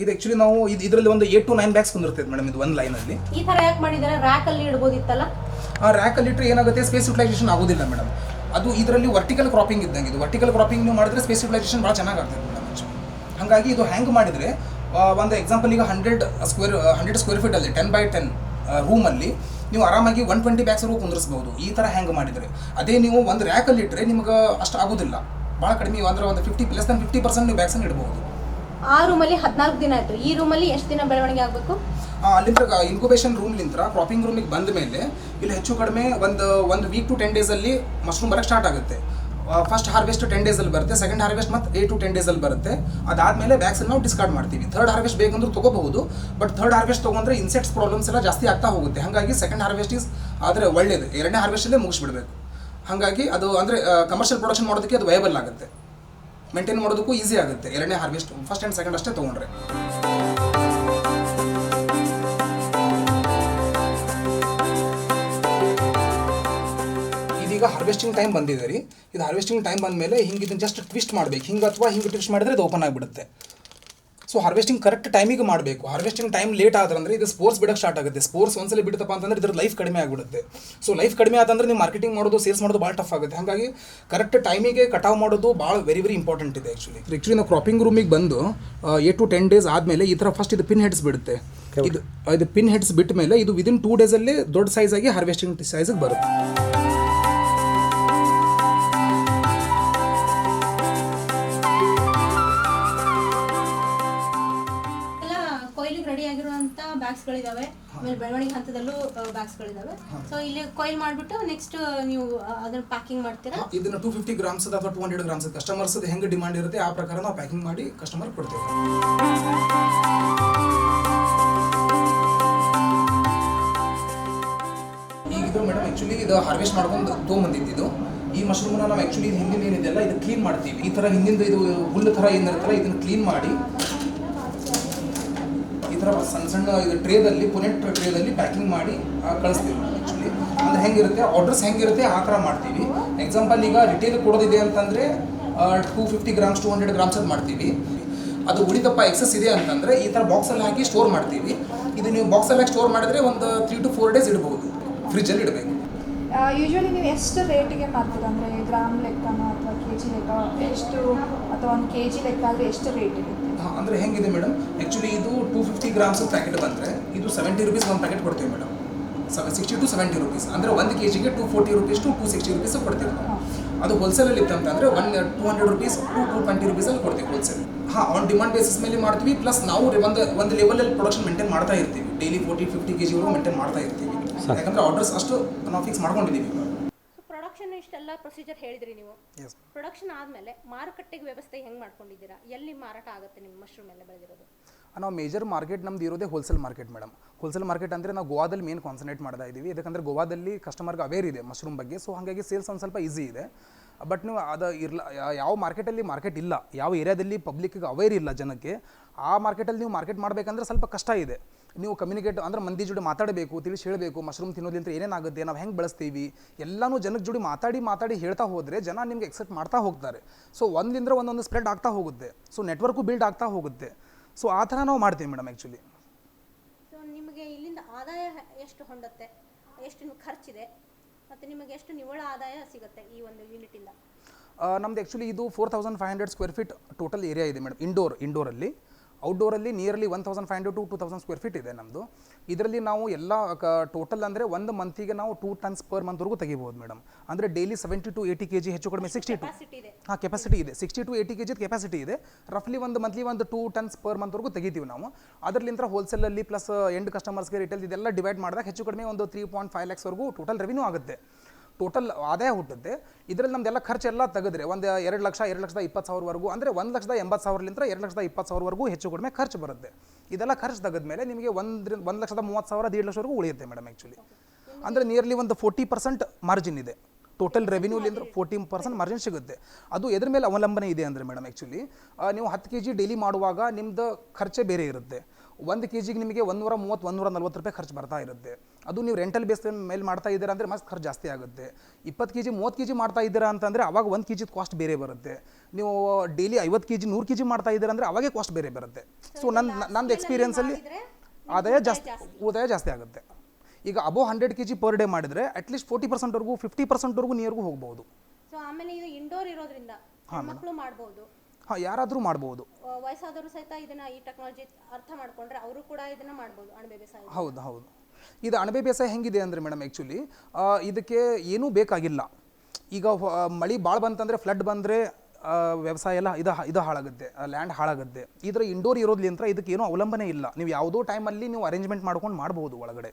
ಇದು ಆ್ಯಕ್ಚುಲಿ ನಾವು ಇದರಲ್ಲಿ ಒಂದು 8 to 9 ಬ್ಯಾಗ್ಸ್ ಬಂದಿರ್ತೈತೆ ಮೇಡಮ್. ಇದು ಒಂದು ಲೈನಲ್ಲಿ ಈ ಥರ ಯಾಕೆ ಮಾಡಿದ್ದಾರೆ? ರ್ಯಾಕಲ್ಲಿ ಇಡ್ಬೋದಿತ್ತಲ್ಲ? ಆ ರ್ಯಾಕಲ್ಲಿ ಇಟ್ಟರೆ ಏನಾಗುತ್ತೆ, ಸ್ಪೇಸ್ ಯುಟಿಲೈಸೇಷನ್ ಆಗೋದಿಲ್ಲ ಮೇಡಮ್. ಅದು ಇದರಲ್ಲಿ ವರ್ಟಿಕಲ್ ಕ್ರಾಪಿಂಗ್ ಇದ್ದಂಗೆ. ಇದು ವರ್ಟಿಕಲ್ ಕ್ರಾಪಿಂಗ್ ನೀವು ಮಾಡಿದ್ರೆ ಸ್ಪೇಸ್ ಯುಟಿಲೈಸೇಷನ್ ಭಾಳ ಚೆನ್ನಾಗಾಗ್ತದೆ ಮೇಡಮ್ ಆ್ಯಕ್ಚುಲಿ. ಹಾಗಾಗಿ ಇದು ಹ್ಯಾಂಗ್ ಮಾಡಿದರೆ ಒಂದು ಎಕ್ಸಾಂಪಲ್ ಈಗ 100 ಸ್ಕ್ವೇರ್ ಫೀಟಲ್ಲಿ 10x10 ರೂಮಲ್ಲಿ ನೀವು ಆರಾಮಾಗಿ 120 ಬ್ಯಾಗ್ಸ್ವರೆಗೂ ಕುಂದಿರಿಸ್ಬೋದು ಈ ಥರ ಹ್ಯಾಂಗ್ ಮಾಡಿದರೆ. ಅದೇ ನೀವು ಒಂದು ರ್ಯಾಕಲ್ಲಿ ಇಟ್ಟರೆ ನಿಮ್ಗೆ ಅಷ್ಟು ಆಗೋದಿಲ್ಲ, ಭಾಳ ಕಡಿಮೆ. ಅಂದರೆ ಒಂದು 50% ನೀವು ಬ್ಯಾಗ್ಸನ್ನು ಇಡ್ಬೋದು. ಆ ರೂಮಲ್ಲಿ 14 ದಿನ ಆಯಿತು. ಈ ರೂಮಲ್ಲಿ ಎಷ್ಟು ದಿನ ಬೆಳವಣಿಗೆ ಆಗಬೇಕು? ಅಲ್ಲಿಂದ ಇನ್ಕ್ಯುಬೇಷನ್ ರೂಮ್ಲಿಂದ ಕ್ರಾಪಿಂಗ್ ರೂಮಿಗೆ ಬಂದ ಮೇಲೆ ಇಲ್ಲಿ ಹೆಚ್ಚು ಕಡಿಮೆ ಒಂದು ವೀಕ್ to 10 ಡೇಸಲ್ಲಿ ಮಶ್ರೂಮ್ ಬರೋಕ್ಕೆ ಸ್ಟಾರ್ಟ್ ಆಗುತ್ತೆ. ಫಸ್ಟ್ ಹಾರ್ವೆಸ್ಟ್ 10 ಡೇಸಲ್ಲಿ ಬರುತ್ತೆ, ಸೆಕೆಂಡ್ ಹಾರ್ವೆಸ್ಟ್ ಮತ್ತು 8 to 10 ಡೇಸಲ್ಲಿ ಬರುತ್ತೆ. ಅದಾದಮೇಲೆ ಬ್ಯಾಗ್ಸನ್ನು ನಾವು ಡಿಸ್ಕಾರ್ಡ್ ಮಾಡ್ತೀವಿ. ಥರ್ಡ್ ಹಾರ್ವೆಸ್ಟ್ ಬೇಕಂದ್ರೂ ತೊಗೋಬಹುದು. ಬಟ್ ಥರ್ಡ್ ಹಾರ್ವೆಸ್ಟ್ ತೊಗೊಂಡ್ರೆ ಇನ್ಸೆಕ್ಟ್ಸ್ ಪ್ರಾಬ್ಲಮ್ಸ್ ಎಲ್ಲ ಜಾಸ್ತಿ ಆಗ್ತಾ ಹೋಗುತ್ತೆ. ಹಾಗಾಗಿ ಸೆಕೆಂಡ್ ಹಾರ್ವೆಸ್ಟ್ ಈಸ್ ಆದರೆ ಒಳ್ಳೆಯದು. 2ನೇ ಹಾರ್ವೆಸ್ಟಲ್ಲೇ ಮುಗಿಸ್ಬಿಡ್ಬೇಕು. ಹಾಗಾಗಿ ಅದು ಅಂದರೆ ಕಮರ್ಷಿಯಲ್ ಪ್ರೊಡಕ್ಷನ್ ಮಾಡೋದಕ್ಕೆ ಅದು ವಯಬಲ್ ಆಗುತ್ತೆ, ಮೇಂಟೈನ್ ಮಾಡೋದಕ್ಕೂ ಈಸಿ ಆಗುತ್ತೆ. 2ನೇ ಹಾರ್ವೆಸ್ಟ್, ಫಸ್ಟ್ ಆ್ಯಂಡ್ ಸೆಕೆಂಡ್ ಅಷ್ಟೇ ತೊಗೊಂಡ್ರೆ. ಇದೀಗ ಹಾರ್ವೆಸ್ಟಿಂಗ್ ಟೈಮ್ ಬಂದಿದೆ ರೀ. ಇದು ಹಾರ್ವೆಸ್ಟಿಂಗ್ ಟೈಮ್ ಬಂದಮೇಲೆ ಹಿಂಗೆ ಇದನ್ನು ಜಸ್ಟ್ ಟ್ವಿಸ್ಟ್ ಮಾಡಬೇಕು. ಹಿಂಗೆ ಅಥವಾ ಹಿಂಗೆ ಟ್ವಿಸ್ಟ್ ಮಾಡಿದ್ರೆ ಇದು ಓಪನ್ ಆಗಿಬಿಡುತ್ತೆ. ಸೊ ಹಾರ್ವೆಸ್ಟಿಂಗ್ ಕರೆಕ್ಟ್ ಟೈಮಿಗೆ ಮಾಡಬೇಕು. ಹಾರ್ವೆಸ್ಟಿಂಗ್ ಟೈಮ್ ಲೇಟ್ ಆದ್ರೆ ಇದು ಸ್ಪೋರ್ಸ್ ಬಿಡಕ್ಕೆ ಸ್ಟಾರ್ಟ್ ಆಗುತ್ತೆ. ಸ್ಪೋರ್ಸ್ ಒಂದ್ಸಲ ಬಿಡ್ತಪ್ಪ ಅಂತಂದ್ರೆ ಇದ್ರ ಲೈಫ್ ಕಡಿಮೆ ಆಗಿಬಿಡುತ್ತೆ. ಸೊ ಲೈಫ್ ಕಡಿಮೆ ಆದಂದ್ರೆ ನೀವು ಮಾರ್ಕೆಟಿಂಗ್ ಮಾಡೋದು, ಸೇಲ್ಸ್ ಮಾಡೋದು ಭಾಳ ಟಫ್ ಆಗುತ್ತೆ. ಹಾಗಾಗಿ ಕರೆಕ್ಟ್ ಟೈಮಿಗೆ ಕಟಾವ್ ಮಾಡೋದು ಭಾಳ ವೆರಿ ಇಂಪಾರ್ಟೆಂಟ್ ಇದೆ. ಆ್ಯಕ್ಚುಲಿ ನಾವು ಕ್ರಾಪಿಂಗ್ ರೂಮಿಗೆ ಬಂದು 8 to 10 days ಆದಮೇಲೆ ಈ ಥರ ಫಸ್ಟ್ ಇದು ಪಿನ್ ಹೆಡ್ಸ್ ಬಿಡುತ್ತೆ. ಇದು ಪಿನ್ ಹೆಡ್ಸ್ ಬಿಟ್ಟ ಮೇಲೆ ಇದು ವಿದಿನ್ 2 days ದೊಡ್ಡ ಸೈಜ್ ಆಗಿ ಹಾರ್ವೆಸ್ಟಿಂಗ್ ಸೈಜಿಗೆ ಬರುತ್ತೆ. ರೆಡಿ ಆಗಿರುವಂತ ಬ್ಯಾಗ್ಸ್ಗಳಿದಾವೆ, ಆಮೇಲೆ ಬೆಳವಣಿಗೆ ಹಂತದಲ್ಲೂ ಬ್ಯಾಗ್ಸ್ಗಳಿದಾವೆ. ಸೊ ಇಲ್ಲಿ ಕೊಯ್ಲ್ ಮಾಡಿಬಿಟ್ಟು ನೆಕ್ಸ್ಟ್ ನೀವು ಅದನ್ನ ಪ್ಯಾಕಿಂಗ್ ಮಾಡ್ತೀರಾ. ಇದನ್ನ 250 grams ಅಥವಾ 200 grams ಕಸ್ಟಮರ್ಸ್ ಹೆಂಗೆ ಡಿಮಾಂಡ್ ಇರುತ್ತೆ ಆ ಪ್ರಕಾರ ನಾವು ಪ್ಯಾಕಿಂಗ್ ಮಾಡಿ ಕಸ್ಟಮರ್ ಕೊಡ್ತೇವೆ. ಈಗ ಇದು ಮೇಡಮ್ ಆ್ಯಕ್ಚುಲಿ ಇದು ಹಾರ್ವೆಸ್ಟ್ ಮಾಡ್ಕೊಂಡು ತೊಗೊಂಬಂದಿದ್ದು. ಈ ಮಶ್ರೂಮ್ನ ನಾವು ಆ್ಯಕ್ಚುಲಿ ಹಿಂದಿನ ಏನಿದೆಲ್ಲ ಇದು ಕ್ಲೀನ್ ಮಾಡ್ತೀವಿ. ಈ ಥರ ಹಿಂದಿಂದ ಇದು ಹುಲ್ಲು ಥರ ಏನಿರುತ್ತಲ್ಲ ಇದನ್ನು ಕ್ಲೀನ್ ಮಾಡಿ ಈ ಥರ ಸಣ್ಣ ಸಣ್ಣ ಇದು ಟ್ರೇದಲ್ಲಿ ಪುನೆಟ್ ಟ್ರೇದಲ್ಲಿ ಪ್ಯಾಕಿಂಗ್ ಮಾಡಿ ಕಳಿಸ್ತೀವಿ. ಆ್ಯಕ್ಚುಲಿ ಅಂದರೆ ಹೆಂಗಿರುತ್ತೆ ಆರ್ಡರ್ಸ್ ಹೆಂಗಿರುತ್ತೆ ಆ ಥರ ಮಾಡ್ತೀವಿ. ಎಕ್ಸಾಂಪಲ್ ಈಗ ರಿಟೇಲ್ ಕೊಡೋದಿದೆ ಅಂತಂದರೆ 250 grams 200 grams ಅದು ಮಾಡ್ತೀವಿ. ಅದು ಉಳಿದಪ್ಪ ಎಕ್ಸಸ್ ಇದೆ ಅಂತಂದರೆ ಈ ಥರ ಬಾಕ್ಸಲ್ಲಿ ಹಾಕಿ ಸ್ಟೋರ್ ಮಾಡ್ತೀವಿ. ಇದು ನೀವು ಬಾಕ್ಸಲ್ಲಿ ಹಾಕಿ ಸ್ಟೋರ್ ಮಾಡಿದ್ರೆ ಒಂದು 3 to 4 days ಇಡ್ಬೋದು, ಫ್ರಿಜ್ಜಲ್ಲಿ ಇಡಬೇಕು. ಯೂಶ್ವಲಿ ನೀವು ಎಷ್ಟು ರೇಟಿಗೆ ಮಾಡ್ತೀರಾ? ಅಂದರೆ ಗ್ರಾಮ್ ಲೆಕ್ಕನೋ ಅಥವಾ ಕೆ ಜಿ ಲೆಕ್ಕ ಎಷ್ಟು, ಅಥವಾ 1 kg ಲೆಕ್ಕ ಆದರೆ ಎಷ್ಟು ರೇಟ್ ಇದೆ? ಹಾಂ, ಅಂದರೆ ಹೆಂಗಿದೆ ಮೇಡಮ್, ಆ್ಯಕ್ಚುಲಿ ಇದು 250 grams ಪ್ಯಾಕೆಟ್ ಬಂದರೆ ಇದು 70 rupees ಒಂದು ಪ್ಯಾಕೆಟ್ ಕೊಡ್ತೀವಿ ಮೇಡಮ್. 60 to 70 rupees ಅಂದರೆ 1 kgಗೆ 240 rupees to 260 rupees ಕೊಡ್ತೀವಿ ನಾವು. ಅದು ಹೋಲ್ಸೇಲಲ್ಲಿ ಇತ್ತಂತಂದರೆ 200 rupees to 220 rupees ಅಲ್ಲಿ ಕೊಡ್ತೀವಿ ಹೋಲ್ಸೇಲ್. ಹಾಂ, ಆನ್ ಡಿಮಾಂಡ್ ಬೇಸಿಸ್ ಮೇಲೆ ಮಾಡ್ತೀವಿ. ಪ್ಲಸ್ ನಾವು ಒಂದು ಲೆವೆಲಲ್ಲಿ ಪ್ರೊಡಕ್ಷನ್ ಮೇಂಟೈನ್ ಮಾಡ್ತಾ ಇರ್ತೀವಿ. ಡೈಲಿ 40-50 kg ಮೇಂಟೈನ್ ಮಾಡ್ತಾ ಇರ್ತೀವಿ. ಯಾಕಂದರೆ ಆರ್ಡರ್ಸ್ ಅಷ್ಟು ನಾವು ಫಿಕ್ಸ್ ಮಾಡ್ಕೊಂಡಿದ್ದೀವಿ. ಪ್ರೊಡಕ್ಷನ್ ಇಷ್ಟೆಲ್ಲ ಪ್ರೊಸೀಜರ್ ಹೇಳಿದ್ರಿ ನೀವು. ಪ್ರೊಡಕ್ಷನ್ ಆದಮೇಲೆ ಮಾರುಕಟ್ಟೆಗೆ ವ್ಯವಸ್ಥೆ ಹೆಂಗೆ ಮಾಡ್ಕೊಂಡಿದ್ದೀರಾ? ಎಲ್ಲಿ ಮಾರಾಟ ಆಗುತ್ತೆ ನಿಮ್ಮ ಮಶ್ರೂಮ್ ಎಲ್ಲ ಬೆಳೆದಿರೋದು? ನಾವು ಮೇಜರ್ ಮಾರ್ಕೆಟ್ ನಮ್ದು ಇರೋದೇ wholesale market madam. Wholesale market ಅಂದರೆ ನಾವು ಗೋವಾದಲ್ಲಿ ಮೇನ್ ಕಾನ್ಸಂಟ್ರೇಟ್ ಮಾಡ್ತಾ ಇದ್ದೀವಿ. ಯಾಕಂದರೆ ಗೋವಾದಲ್ಲಿ ಕಸ್ಟಮರ್ಗೆ ಅವೇರ್ ಇದೆ ಮಶ್ರೂಮ್ ಬಗ್ಗೆ. ಸೊ ಹಾಗಾಗಿ ಸೇಲ್ಸ್ ಒಂದು ಸ್ವಲ್ಪ ಈಸಿ ಇದೆ. ಬಟ್ ನೀವು ಅದು ಯಾವ ಮಾರ್ಕೆಟಲ್ಲಿ ಮಾರ್ಕೆಟ್ ಇಲ್ಲ, ಯಾವ ಏರಿಯಾದಲ್ಲಿ ಪಬ್ಲಿಕ್ಗೆ ಅವೇರ್ ಇಲ್ಲ ಜನಕ್ಕೆ, ಆ ಮಾರ್ಕೆಟಲ್ಲಿ ನೀವು ಮಾರ್ಕೆಟ್ ಮಾಡಬೇಕಂದ್ರೆ ಸ್ವಲ್ಪ ಕಷ್ಟ ಇದೆ. ನೀವು ಕಮ್ಯುನಿಕೇಟ್ ಅಂದರೆ ಮಂದಿ ಜೋಡಿ ಮಾತಾಡಬೇಕು, ತಿಳಿಸಿ ಹೇಳಬೇಕು ಮಶ್ರೂಮ್ ತಿನ್ನೋದ್ರಿಂದ ಏನೇನಾಗುತ್ತೆ, ನಾವು ಹೆಂಗೆ ಬೆಳೆಸ್ತೀವಿ, ಎಲ್ಲನೂ ಜನಕ್ಕೆ ಜೋಡಿ ಮಾತಾಡಿ ಹೇಳ್ತಾ ಹೋದರೆ ಜನ ನಿಮ್ಗೆ ಎಕ್ಸೆಪ್ಟ್ ಮಾಡ್ತಾ ಹೋಗ್ತಾರೆ. ಸೊ ಒಂದಿಂದ ಒಂದೊಂದು ಸ್ಪ್ರೆಡ್ ಆಗ್ತಾ ಹೋಗುತ್ತೆ. ಸೊ ನೆಟ್ವರ್ಕು ಬಿಲ್ಡ್ ಆಗ್ತಾ ಹೋಗುತ್ತೆ. ಸೊ ಆ ಥರ ನಾವು ಮಾಡ್ತೀವಿ ಮೇಡಮ್ ಆ್ಯಕ್ಚುಲಿ. ಸೊ ನಿಮಗೆ ಇಲ್ಲಿಂದ ಆದಾಯ ಎಷ್ಟು ಹೊಂದುತ್ತೆ, ಎಷ್ಟು ಖರ್ಚಿದೆ, ಮತ್ತು ನಿಮಗೆ ಎಷ್ಟು ನಿವ್ವಳ ಆದಾಯ ಸಿಗುತ್ತೆ ಈ ಒಂದು ಯೂನಿಟಿಂದ? ನಮ್ದು ಆ್ಯಕ್ಚುಲಿ ಇದು 4500 square feet ಟೋಟಲ್ ಏರಿಯಾ ಇದೆ ಮೇಡಮ್. ಇಂಡೋರಲ್ಲಿ. ಔಟ್ಡೋರಲ್ಲಿ ನಿಯರ್ಲಿ 1500 to 2000 square feet ಇದೆ ನಮ್ಮದು. ಇದರಲ್ಲಿ ನಾವು ಎಲ್ಲ ಟೋಟಲ್ ಅಂದರೆ ಒಂದು ಮಂತಿಗೆ ನಾವು 2 tons per monthವರೆಗೂ ತೆಗಿಬೋದು ಮೇಡಮ್. ಅಂದರೆ ಡೈಲಿ 70 to 80 kg, ಹೆಚ್ಚು ಕಡಿಮೆ 62 ಹಾಂ ಕೆಪಾಸಿಟಿ ಇದೆ. 60 to 80 kg ಕೆಪಾಸಿಟಿ ಇದೆ. ರಫ್ಲಿ ಮಂತ್ಲಿ 2 tons per monthವರೆಗೂ ತೆಗಿತೀವಿ ನಾವು. ಅದರಲ್ಲಿಂದ ಹೋಲ್ಸೇಲಲ್ಲಿ ಪ್ಲಸ್ ಎಂಡ್ ಕಸ್ಟಮರ್ಸ್ಗೆ ರಿಟೇಲ್ ಇದೆಲ್ಲ ಡಿವೈಡ್ ಮಾಡಿದಾಗ ಹೆಚ್ಚು ಕಡಿಮೆ ಒಂದು 3.5 lakhsವರೆಗೂ ಟೋಟಲ್ ರೆವಿನ್ಯೂ ಆಗುತ್ತೆ, ಟೋಟಲ್ ಆದಾಯ ಹುಟ್ಟುತ್ತೆ. ಇದರಲ್ಲಿ ನಮ್ದೆಲ್ಲ ಖರ್ಚೆಲ್ಲ ತೆಗೆದ್ರೆ ಒಂದು 2,20,000ವರೆಗೂ, ಅಂದರೆ 1,80,000ಲಿಂದ 2,20,000ವರೆಗೂ ಹೆಚ್ಚು ಕಡಿಮೆ ಖರ್ಚು ಬರುತ್ತೆ. ಇದೆಲ್ಲ ಖರ್ಚು ತೆಗೆದ್ಮೇಲೆ ನಿಮಗೆ 1,30,000 1,50,000 ಉಳಿಯುತ್ತೆ ಮೇಡಮ್ ಆ್ಯಕ್ಚುಲಿ. ಅಂದರೆ ನಿಯರ್ಲಿ ಒಂದು 40% ಮಾರ್ಜಿನ್ ಇದೆ. ಟೋಟಲ್ ರೆವಿನ್ಯೂಲಿಂದ 40% ಮಾರ್ಜಿನ್ ಸಿಗುತ್ತೆ. ಅದು ಎದ್ರ ಮೇಲೆ ಅವಲಂಬನೆ ಇದೆ ಅಂದರೆ ಮೇಡಮ್ ಆ್ಯಕ್ಚುಲಿ ನೀವು 10 kg ಡೈಲಿ ಮಾಡುವಾಗ ನಿಮ್ಮದು ಖರ್ಚೇ ಬೇರೆ ಇರುತ್ತೆ. 1 kgಗೆ ನಿಮಗೆ 130-140 ರೂಪಾಯಿ ಖರ್ಚು ಬರ್ತಾ ಇರುತ್ತೆ. ಅದು ನೀವು ರೆಂಟಲ್ ಬೇಸ್ ಮೇಲೆ ಮಾಡ್ತಾ ಇದ್ದೀರಾ ಅಂದರೆ ಮಸ್ತ್ ಖರ್ಚು ಜಾಸ್ತಿ ಆಗುತ್ತೆ. 20 kg 30 kg ಮಾಡ್ತಾ ಇದ್ದೀರಾ ಅಂತಂದರೆ ಅವಾಗ 1 kg ಕಾಸ್ಟ್ ಬೇರೆ ಬರುತ್ತೆ. ನೀವು ಡೈಲಿ 50 kg 100 kg ಮಾಡ್ತಾ ಇದ್ದೀರಾ ಅಂದರೆ ಅವಾಗೇ ಕಾಸ್ಟ್ ಬೇರೆ ಬರುತ್ತೆ. ಸೊ ನಂದು ಎಕ್ಸ್ಪೀರಿಯನ್ಸಲ್ಲಿ ಆದಾಯ ಜಾಸ್ತಿ ಆಗುತ್ತೆ. ಈಗ ಅಬೋ 100 kg ಪರ್ ಡೇ ಮಾಡಿದರೆ ಅಟ್ಲೀಸ್ಟ್ 40%ವರೆಗೂ 50%ವರೆಗೂ ನಿಯರ್ಗೂ ಹೋಗ್ಬೋದು. ಸೊ ಆಮೇಲೆ ಇದು ಇಂಡೋರ್ ಇರೋದ್ರಿಂದ ಮಕ್ಕಳು ಮಾಡ್ಬೋದು, ಹಾಂ ಯಾರಾದರೂ ಮಾಡ್ಬೋದು, ವಯಸ್ಸಾದವರು ಸಹಿತ ಇದನ್ನ ಈ ಟೆಕ್ನಾಲಜಿ ಅರ್ಥ ಮಾಡ್ಕೊಂಡ್ರೆ ಅವರು ಕೂಡ ಇದನ್ನ ಮಾಡ್ಬೋದು ಅಣಬೆ ಬೇಸಾಯ. ಹೌದು. ಇದು ಅಣಬೆ ಬೇಸಾಯ ಹೆಂಗಿದೆ ಅಂದರೆ ಮೇಡಮ್ ಆ್ಯಕ್ಚುಲಿ ಇದಕ್ಕೆ ಏನೂ ಬೇಕಾಗಿಲ್ಲ. ಈಗ ಮಳೆ ಭಾಳ ಬಂತಂದರೆ ಫ್ಲಡ್ ಬಂದರೆ ವ್ಯವಸಾಯ ಎಲ್ಲ ಇದು ಹಾಳಾಗುತ್ತೆ, ಲ್ಯಾಂಡ್ ಹಾಳಾಗುತ್ತೆ. ಇದರ ಇಂಡೋರ್ ಇರೋದ್ಲಿಂತ ಇದಕ್ಕೆ ಏನೂ ಅವಲಂಬನೆ ಇಲ್ಲ. ನೀವು ಯಾವುದೋ ಟೈಮಲ್ಲಿ ನೀವು ಅರೇಂಜ್ಮೆಂಟ್ ಮಾಡ್ಕೊಂಡು ಮಾಡ್ಬೋದು ಒಳಗಡೆ.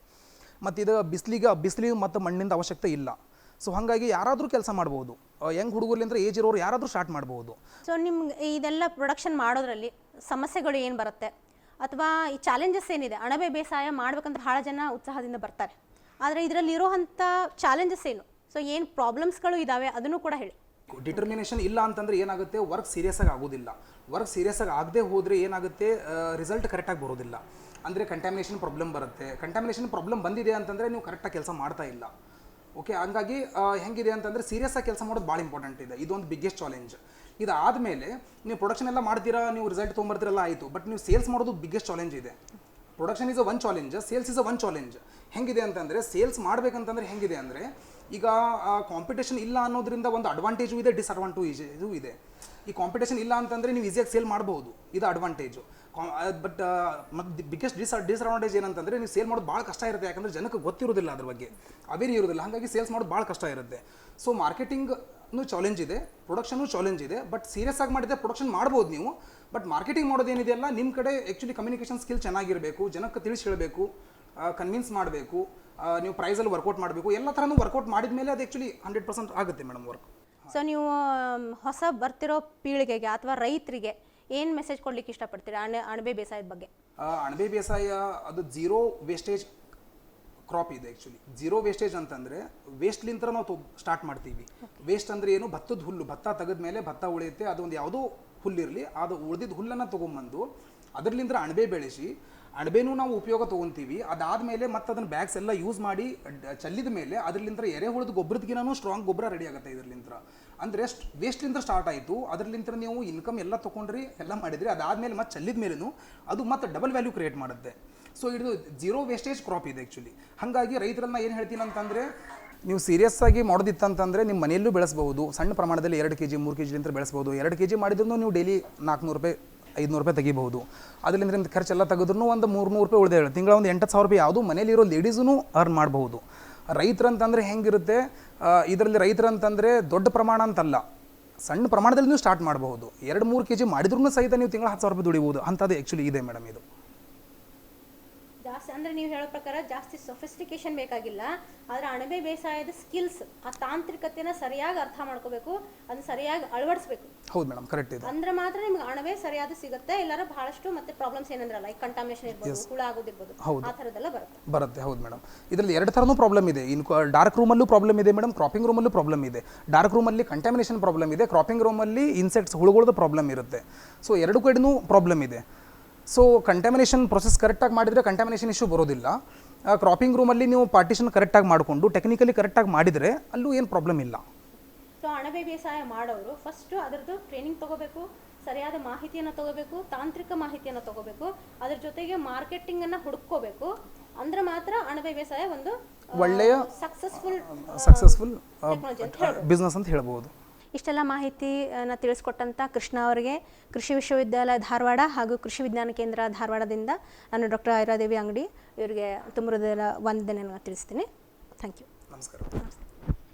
ಮತ್ತು ಇದು ಬಿಸಿಲಿಗೆ ಮತ್ತು ಮಣ್ಣಿಂದ ಅವಶ್ಯಕತೆ ಇಲ್ಲ. ಸೊ ಹಾಗಾಗಿ ಯಾರಾದರೂ ಕೆಲಸ ಮಾಡ್ಬೋದು. ಯಂಗ್ ಹುಡುಗರ್ಲಿಂದ ಏಜ್ ಇರೋರು ಯಾರಾದರೂ ಸ್ಟಾರ್ಟ್ ಮಾಡ್ಬೋದು. ಸೊ ನಿಮ್ಗೆ ಇದೆಲ್ಲ ಪ್ರೊಡಕ್ಷನ್ ಮಾಡೋದ್ರಲ್ಲಿ ಸಮಸ್ಯೆಗಳು ಏನು ಬರುತ್ತೆ, ಅಥವಾ ಈ ಚಾಲೆಂಜಸ್ ಏನಿದೆ? ಅಣಬೆ ಬೇಸಾಯ ಮಾಡ್ಬೇಕಂತ ಭಾಳ ಜನ ಉತ್ಸಾಹದಿಂದ ಬರ್ತಾರೆ, ಆದರೆ ಇದರಲ್ಲಿ ಇರೋವಂಥ ಚಾಲೆಂಜಸ್ ಏನು? ಸೊ ಏನು ಪ್ರಾಬ್ಲಮ್ಸ್ಗಳು ಇದ್ದಾವೆ ಅದನ್ನು ಕೂಡ ಹೇಳಿ. ಡಿಟರ್ಮಿನೇಷನ್ ಇಲ್ಲ ಅಂತಂದರೆ ಏನಾಗುತ್ತೆ, ವರ್ಕ್ ಸೀರಿಯಸ್ ಆಗಿ ಆಗೋದಿಲ್ಲ. ವರ್ಕ್ ಸೀರಿಯಸ್ ಆಗಿ ಆಗದೆ ಹೋದರೆ ಏನಾಗುತ್ತೆ, ರಿಸಲ್ಟ್ ಕರೆಕ್ಟಾಗಿ ಬರೋದಿಲ್ಲ. ಅಂದರೆ ಕಂಟ್ಯಾಮಿನೇಷನ್ ಪ್ರಾಬ್ಲಮ್ ಬರುತ್ತೆ. ಕಂಟ್ಯಾಮಿನೇಷನ್ ಪ್ರಾಬ್ಲಮ್ ಬಂದಿದೆ ಅಂತಂದರೆ ನೀವು ಕರೆಕ್ಟಾಗಿ ಕೆಲಸ ಮಾಡ್ತಾ ಇಲ್ಲ. ಓಕೆ, ಹಂಗಾಗಿ ಹೆಂಗಿದೆ ಅಂತಂದರೆ ಸೀರಿಯಸ್ ಆಗಿ ಕೆಲಸ ಮಾಡೋದು ಭಾಳ ಇಂಪಾರ್ಟೆಂಟ್ ಇದೆ. ಇದೊಂದು ಬಿಗ್ಗೆಸ್ಟ್ ಚಾಲೆಂಜ್. ಇದಾದಮೇಲೆ ನೀವು ಪ್ರೊಡಕ್ಷನ್ ಎಲ್ಲ ಮಾಡ್ತೀರಾ, ನೀವು ರಿಸಲ್ಟ್ ತೊಗೊಂಬರ್ತೀರಲ್ಲ ಆಯಿತು, ಬಟ್ ನೀವು ಸೇಲ್ಸ್ ಮಾಡೋದು ಬಿಗ್ಗೆಸ್ಟ್ ಚಾಲೆಂಜ್ ಇದೆ. Production is a one challenge, sales is a one challenge. ಹೆಂಗಿದೆ ಅಂತಂದರೆ ಸೇಲ್ಸ್ ಮಾಡಬೇಕಂತಂದ್ರೆ ಹೆಂಗಿದೆ ಅಂದರೆ, ಈಗ ಕಾಂಪಿಟೇಷನ್ ಇಲ್ಲ ಅನ್ನೋದ್ರಿಂದ ಒಂದು ಅಡ್ವಾಂಟೇಜು ಇದೆ, ಡಿಸ್ಅಡ್ವಾಂಟೇಜು ಇದೆ. ಈ ಕಾಂಪಿಟೇಷನ್ ಇಲ್ಲ ಅಂತಂದರೆ ನೀವು ಈಸಿಯಾಗಿ ಸೇಲ್ ಮಾಡ್ಬೋದು, ಇದು ಅಡ್ವಾಂಟೇಜು. ಬಟ್ ಮತ್ತು ಬಿಗ್ಗೆಸ್ಟ್ ಡಿಸ್ಅಡ್ವಾಂಟೇಜ್ ಏನಂತಂದರೆ ನೀವು ಸೇಲ್ ಮಾಡೋದು ಭಾಳ ಕಷ್ಟ ಇರುತ್ತೆ, ಯಾಕಂದರೆ ಜನಕ್ಕೆ ಗೊತ್ತಿರೋದಿಲ್ಲ ಅದ್ರ ಬಗ್ಗೆ, ಅವೇರಿ ಇರೋದಿಲ್ಲ, ಹಾಗಾಗಿ ಸೇಲ್ಸ್ ಮಾಡೋದು ಭಾಳ ಕಷ್ಟ ಇರುತ್ತೆ. ಸೊ ಮಾರ್ಕೆಟಿಂಗ್ನು ಚಾಲೆಂಜ್ ಇದೆ, ಪ್ರೊಡಕ್ಷನು ಚಾಲೆಂಜ್ ಇದೆ. ಬಟ್ ಸೀರಿಯಸ್ ಆಗಿ ಮಾಡಿದ್ರೆ ಪ್ರೊಡಕ್ಷನ್ ಮಾಡ್ಬೋದು ನೀವು, ಬಟ್ ಮಾರ್ಕೆಟಿಂಗ್ ಮಾಡೋದೇನಿದೆಯಲ್ಲ ನಿಮ್ಮ ಕಡೆ ಆ್ಯಕ್ಚುಲಿ ಕಮ್ಯುನಿಕೇಷನ್ ಸ್ಕಿಲ್ ಚೆನ್ನಾಗಿರಬೇಕು, ಜನಕ್ಕೆ ತಿಳಿಸಿ ಹೇಳಬೇಕು, ಕನ್ವಿನ್ಸ್ ಮಾಡಬೇಕು, ನೀವು ಪ್ರೈಸಲ್ಲಿ ವರ್ಕೌಟ್ ಮಾಡಬೇಕು, ಎಲ್ಲ ಥರನೂ ವರ್ಕೌಟ್ ಮಾಡಿದ ಮೇಲೆ ಅದು ಆ್ಯಕ್ಚುಲಿ 100% ಆಗುತ್ತೆ ಮೇಡಮ್ ವರ್ಕ್. ಸೊ ನೀವು ಹೊಸ ಬರ್ತಿರೋ ಪೀಳಿಗೆಗೆ ಅಥವಾ ರೈತರಿಗೆ ಏನು ಮೆಸೇಜ್ ಕೊಡ್ಲಿಕ್ಕೆ ಇಷ್ಟಪಡ್ತೀರಾ ಅಣಬೆ ಬೇಸಾಯದ ಬಗ್ಗೆ? ಅಣಬೆ ಬೇಸಾಯ ಅದು ಝೀರೋ ವೇಸ್ಟೇಜ್ ಕ್ರಾಪ್ ಇದೆ. ಆ್ಯಕ್ಚುಲಿ ಝೀರೋ ವೇಸ್ಟೇಜ್ ಅಂತಂದರೆ ವೇಸ್ಟ್ಲಿಂತ ನಾವು ಸ್ಟಾರ್ಟ್ ಮಾಡ್ತೀವಿ. ವೇಸ್ಟ್ ಅಂದರೆ ಏನು? ಭತ್ತದ ಹುಲ್ಲು, ಭತ್ತ ತೆಗೆದ ಮೇಲೆ ಭತ್ತ ಉಳಿಯುತ್ತೆ, ಅದು ಒಂದು ಯಾವುದೋ ಹುಲ್ಲಿರಲಿ, ಅದು ಉಳಿದಿದ್ದ ಹುಲ್ಲನ್ನು ತೊಗೊಂಬಂದು ಅದರಲ್ಲಿಂದ ಅಣಬೆ ಬೆಳೆಸಿ ಅಣಬೆನೂ ನಾವು ಉಪಯೋಗ ತೊಗೊತೀವಿ. ಅದಾದಮೇಲೆ ಮತ್ತೆ ಅದನ್ನು ಬ್ಯಾಗ್ಸ್ ಎಲ್ಲ ಯೂಸ್ ಮಾಡಿ ಚೆಲ್ಲಿದ ಮೇಲೆ ಅದರಲ್ಲಿಂದ ಎರೆಹುಳದ ಗೊಬ್ಬರದಗಿನೂ ಸ್ಟ್ರಾಂಗ್ ಗೊಬ್ಬರ ರೆಡಿ ಆಗುತ್ತೆ ಇದರಲ್ಲಿಂದ. ಅಂದರೆ ವೇಸ್ಟ್ಲಿಂದ ಸ್ಟಾರ್ಟ್ ಆಯಿತು, ಅದರಲ್ಲಿಂದ ನೀವು ಇನ್ಕಮ್ ಎಲ್ಲ ತೊಗೊಂಡ್ರಿ, ಎಲ್ಲ ಮಾಡಿದ್ರಿ, ಅದಾದಮೇಲೆ ಮತ್ತೆ ಚೆಲ್ಲಿದ ಮೇಲೂ ಅದು ಮತ್ತೆ ಡಬಲ್ ವ್ಯಾಲ್ಯೂ ಕ್ರಿಯೇಟ್ ಮಾಡುತ್ತೆ. ಸೊ ಇದು ಝೀರೋ ವೇಸ್ಟೇಜ್ ಕ್ರಾಪ್ ಇದೆ ಆ್ಯಕ್ಚುಲಿ. ಹಾಗಾಗಿ ರೈತರನ್ನ ಏನು ಹೇಳ್ತೀನಿ ಅಂತಂದರೆ, ನೀವು ಸೀರಿಯಸ್ ಆಗಿ ಮಾಡೋದಿತ್ತಂತಂದರೆ ನಿಮ್ಮ ಮನೆಯಲ್ಲೂ ಬೆಳೆಸ್ಬೋದು, ಸಣ್ಣ ಪ್ರಮಾಣದಲ್ಲಿ 2 kg 3 kg ಅಂತ ಬೆಳೆಸ್ಬೋದು. 2 kg ಮಾಡಿದ್ರು ನೀವು ಡೈಲಿ 400 ರೂಪಾಯಿ 500 ರೂಪಾಯಿ ತೆಗಿಬಹುದು. ಅದರಿಂದ ನಿಮ್ದು ಖರ್ಚೆಲ್ಲ ತೆಗೆದ್ರೂ ಒಂದು 300 ರೂಪಾಯಿ ಉಳಿದೇ ಹೇಳಿ ತಿಂಗಳ ಒಂದು 8,000 ರೂಪಾಯಿ ಯಾವುದು ಮನೇಲಿರೋ ಲೇಡೀಸೂ ಅರ್ನ್ ಮಾಡಬಹುದು. ರೈತರಂತಂದರೆ ಹೆಂಗಿರುತ್ತೆ, ಇದರಲ್ಲಿ ರೈತರಂತಂದರೆ ದೊಡ್ಡ ಪ್ರಮಾಣ ಅಂತಲ್ಲ, ಸಣ್ಣ ಪ್ರಮಾಣದಲ್ಲಿ ನೀವು ಸ್ಟಾರ್ಟ್ ಮಾಡಬಹುದು. 2-3 kg ಮಾಡಿದ್ರೂ ಸಹಿತ ನೀವು ತಿಂಗಳ 10,000 ರೂಪಾಯಿ ದುಡಿಬೋದು ಅಂಥದ್ದು ಆ್ಯಕ್ಚುಲಿ ಇದೆ ಮೇಡಮ್. ಇದು ಜಾಸ್ತಿ ಅಂದರೆ ನೀವು ಹೇಳೋ ಪ್ರಕಾರ ಜಾಸ್ತಿ ಸೊಫಿಸ್ಟಿಕೇಶನ್ ಬೇಕಾಗಿಲ್ಲ, ಆದರೆ ಅಣಬೆ ಬೇಸಾಯದ ಸ್ಕಿಲ್ಸ್, ಆ ತಾಂತ್ರಿಕತೆನ ಸರಿಯಾಗಿ ಅರ್ಥ ಮಾಡ್ಕೋಬೇಕು, ಅದನ್ನ ಸರಿಯಾಗಿ ಅಳವಡಿಸಬೇಕು. ಹೌದು ಮೇಡಮ್, ಕರೆಕ್ಟ್ ಇದೆ. ಅಂದ್ರೆ ಮಾತ್ರ ನಿಮ್ಗೆ ಅಣಬೆ ಸರಿಯಾದ ಸಿಗುತ್ತೆ, ಇಲ್ಲಾರ ಬಹಳಷ್ಟು ಮತ್ತೆ ಪ್ರಾಬ್ಲಮ್ಸ್ ಏನಂದ್ರಲ್ಲ, ಲೈಕ್ ಕಂಟಾಮಿನೇಷನ್ ಇರ್ಬೋದು, ಹುಳ ಆಗೋದಿರ್ಬೋದು, ಆ ಥರದ್ದೆಲ್ಲ ಬರುತ್ತೆ. ಹೌದು ಮೇಡಮ್, ಇದರಲ್ಲಿ 2 ಥರನೂ ಪ್ರಾಬ್ಲಮ್ ಇದೆ. ಇನ್ನು ಡಾರ್ಕ್ ರೂಮಲ್ಲೂ ಪ್ರಾಬ್ಲಮ್ ಇದೆ ಮೇಡಮ್, ಕ್ರಾಪಿಂಗ್ ರೂಮಲ್ಲೂ ಪ್ರಾಬ್ಲಮ್ ಇದೆ. ಡಾರ್ಕ್ ರೂಮಲ್ಲಿ ಕಂಟಾಮಿನೇಷನ್ ಪ್ರಾಬ್ಲಮ್ ಇದೆ, ಕ್ರಾಪಿಂಗ್ ರೂಮಲ್ಲಿ ಇನ್ಸೆಕ್ಟ್ಸ್ ಹುಳುಗಳದ್ದು ಪ್ರಾಬ್ಲಮ್ ಇರುತ್ತೆ. ಸೊ 2 ಕಡೆನೂ ಪ್ರಾಬ್ಲಮ್ ಇದೆ. ಸೊ ಕಂಟಾಮಿನೇಷನ್ ಪ್ರೊಸೆಸ್ ಕರೆಕ್ಟಾಗಿ ಮಾಡಿದರೆ ಕಂಟಾಮಿನೇಷನ್ ಇಶ್ಯೂ ಬರೋದಿಲ್ಲ. ಕ್ರಾಪಿಂಗ್ ರೂಮಲ್ಲಿ ನೀವು ಪಾರ್ಟಿಷನ್ ಕರೆಕ್ಟಾಗಿ ಮಾಡಿಕೊಂಡು ಟೆಕ್ನಿಕಲಿ ಕರೆಕ್ಟಾಗಿ ಮಾಡಿದರೆ ಅಲ್ಲೂ ಏನು ಪ್ರಾಬ್ಲಮ್ ಇಲ್ಲ. ಸೊ ಅಣಬೆ ಬೇಸಾಯ ಮಾಡೋರು ಫಸ್ಟು ಅದರದ್ದು ಟ್ರೈನಿಂಗ್ ತೊಗೋಬೇಕು, ಸರಿಯಾದ ಮಾಹಿತಿಯನ್ನು ತೊಗೋಬೇಕು, ತಾಂತ್ರಿಕ ಮಾಹಿತಿಯನ್ನು ತೊಗೋಬೇಕು, ಅದ್ರ ಜೊತೆಗೆ ಮಾರ್ಕೆಟಿಂಗನ್ನು ಹುಡುಕೋಬೇಕು. ಅಂದ್ರೆ ಮಾತ್ರ ಅಣಬೆ ಬೇಸಾಯ ಒಂದು ಒಳ್ಳೆಯ ಸಕ್ಸಸ್ಫುಲ್ ಬಿಸ್ನೆಸ್ ಅಂತ ಹೇಳ್ಬೋದು. ಇಷ್ಟೆಲ್ಲ ಮಾಹಿತಿಯನ್ನು ತಿಳಿಸ್ಕೊಟ್ಟಂಥ ಕೃಷ್ಣ ಅವರಿಗೆ ಕೃಷಿ ವಿಶ್ವವಿದ್ಯಾಲಯ ಧಾರವಾಡ ಹಾಗೂ ಕೃಷಿ ವಿಜ್ಞಾನ ಕೇಂದ್ರ ಧಾರವಾಡದಿಂದ ನಾನು ಡಾಕ್ಟರ್ ಐರಾದೇವಿ ಅಂಗಡಿ ಇವರಿಗೆ ತುಂಬ ಹೃದಯದ ವಂದನೆಯನ್ನು ತಿಳಿಸ್ತೀನಿ. Thank you. ನಮಸ್ಕಾರ.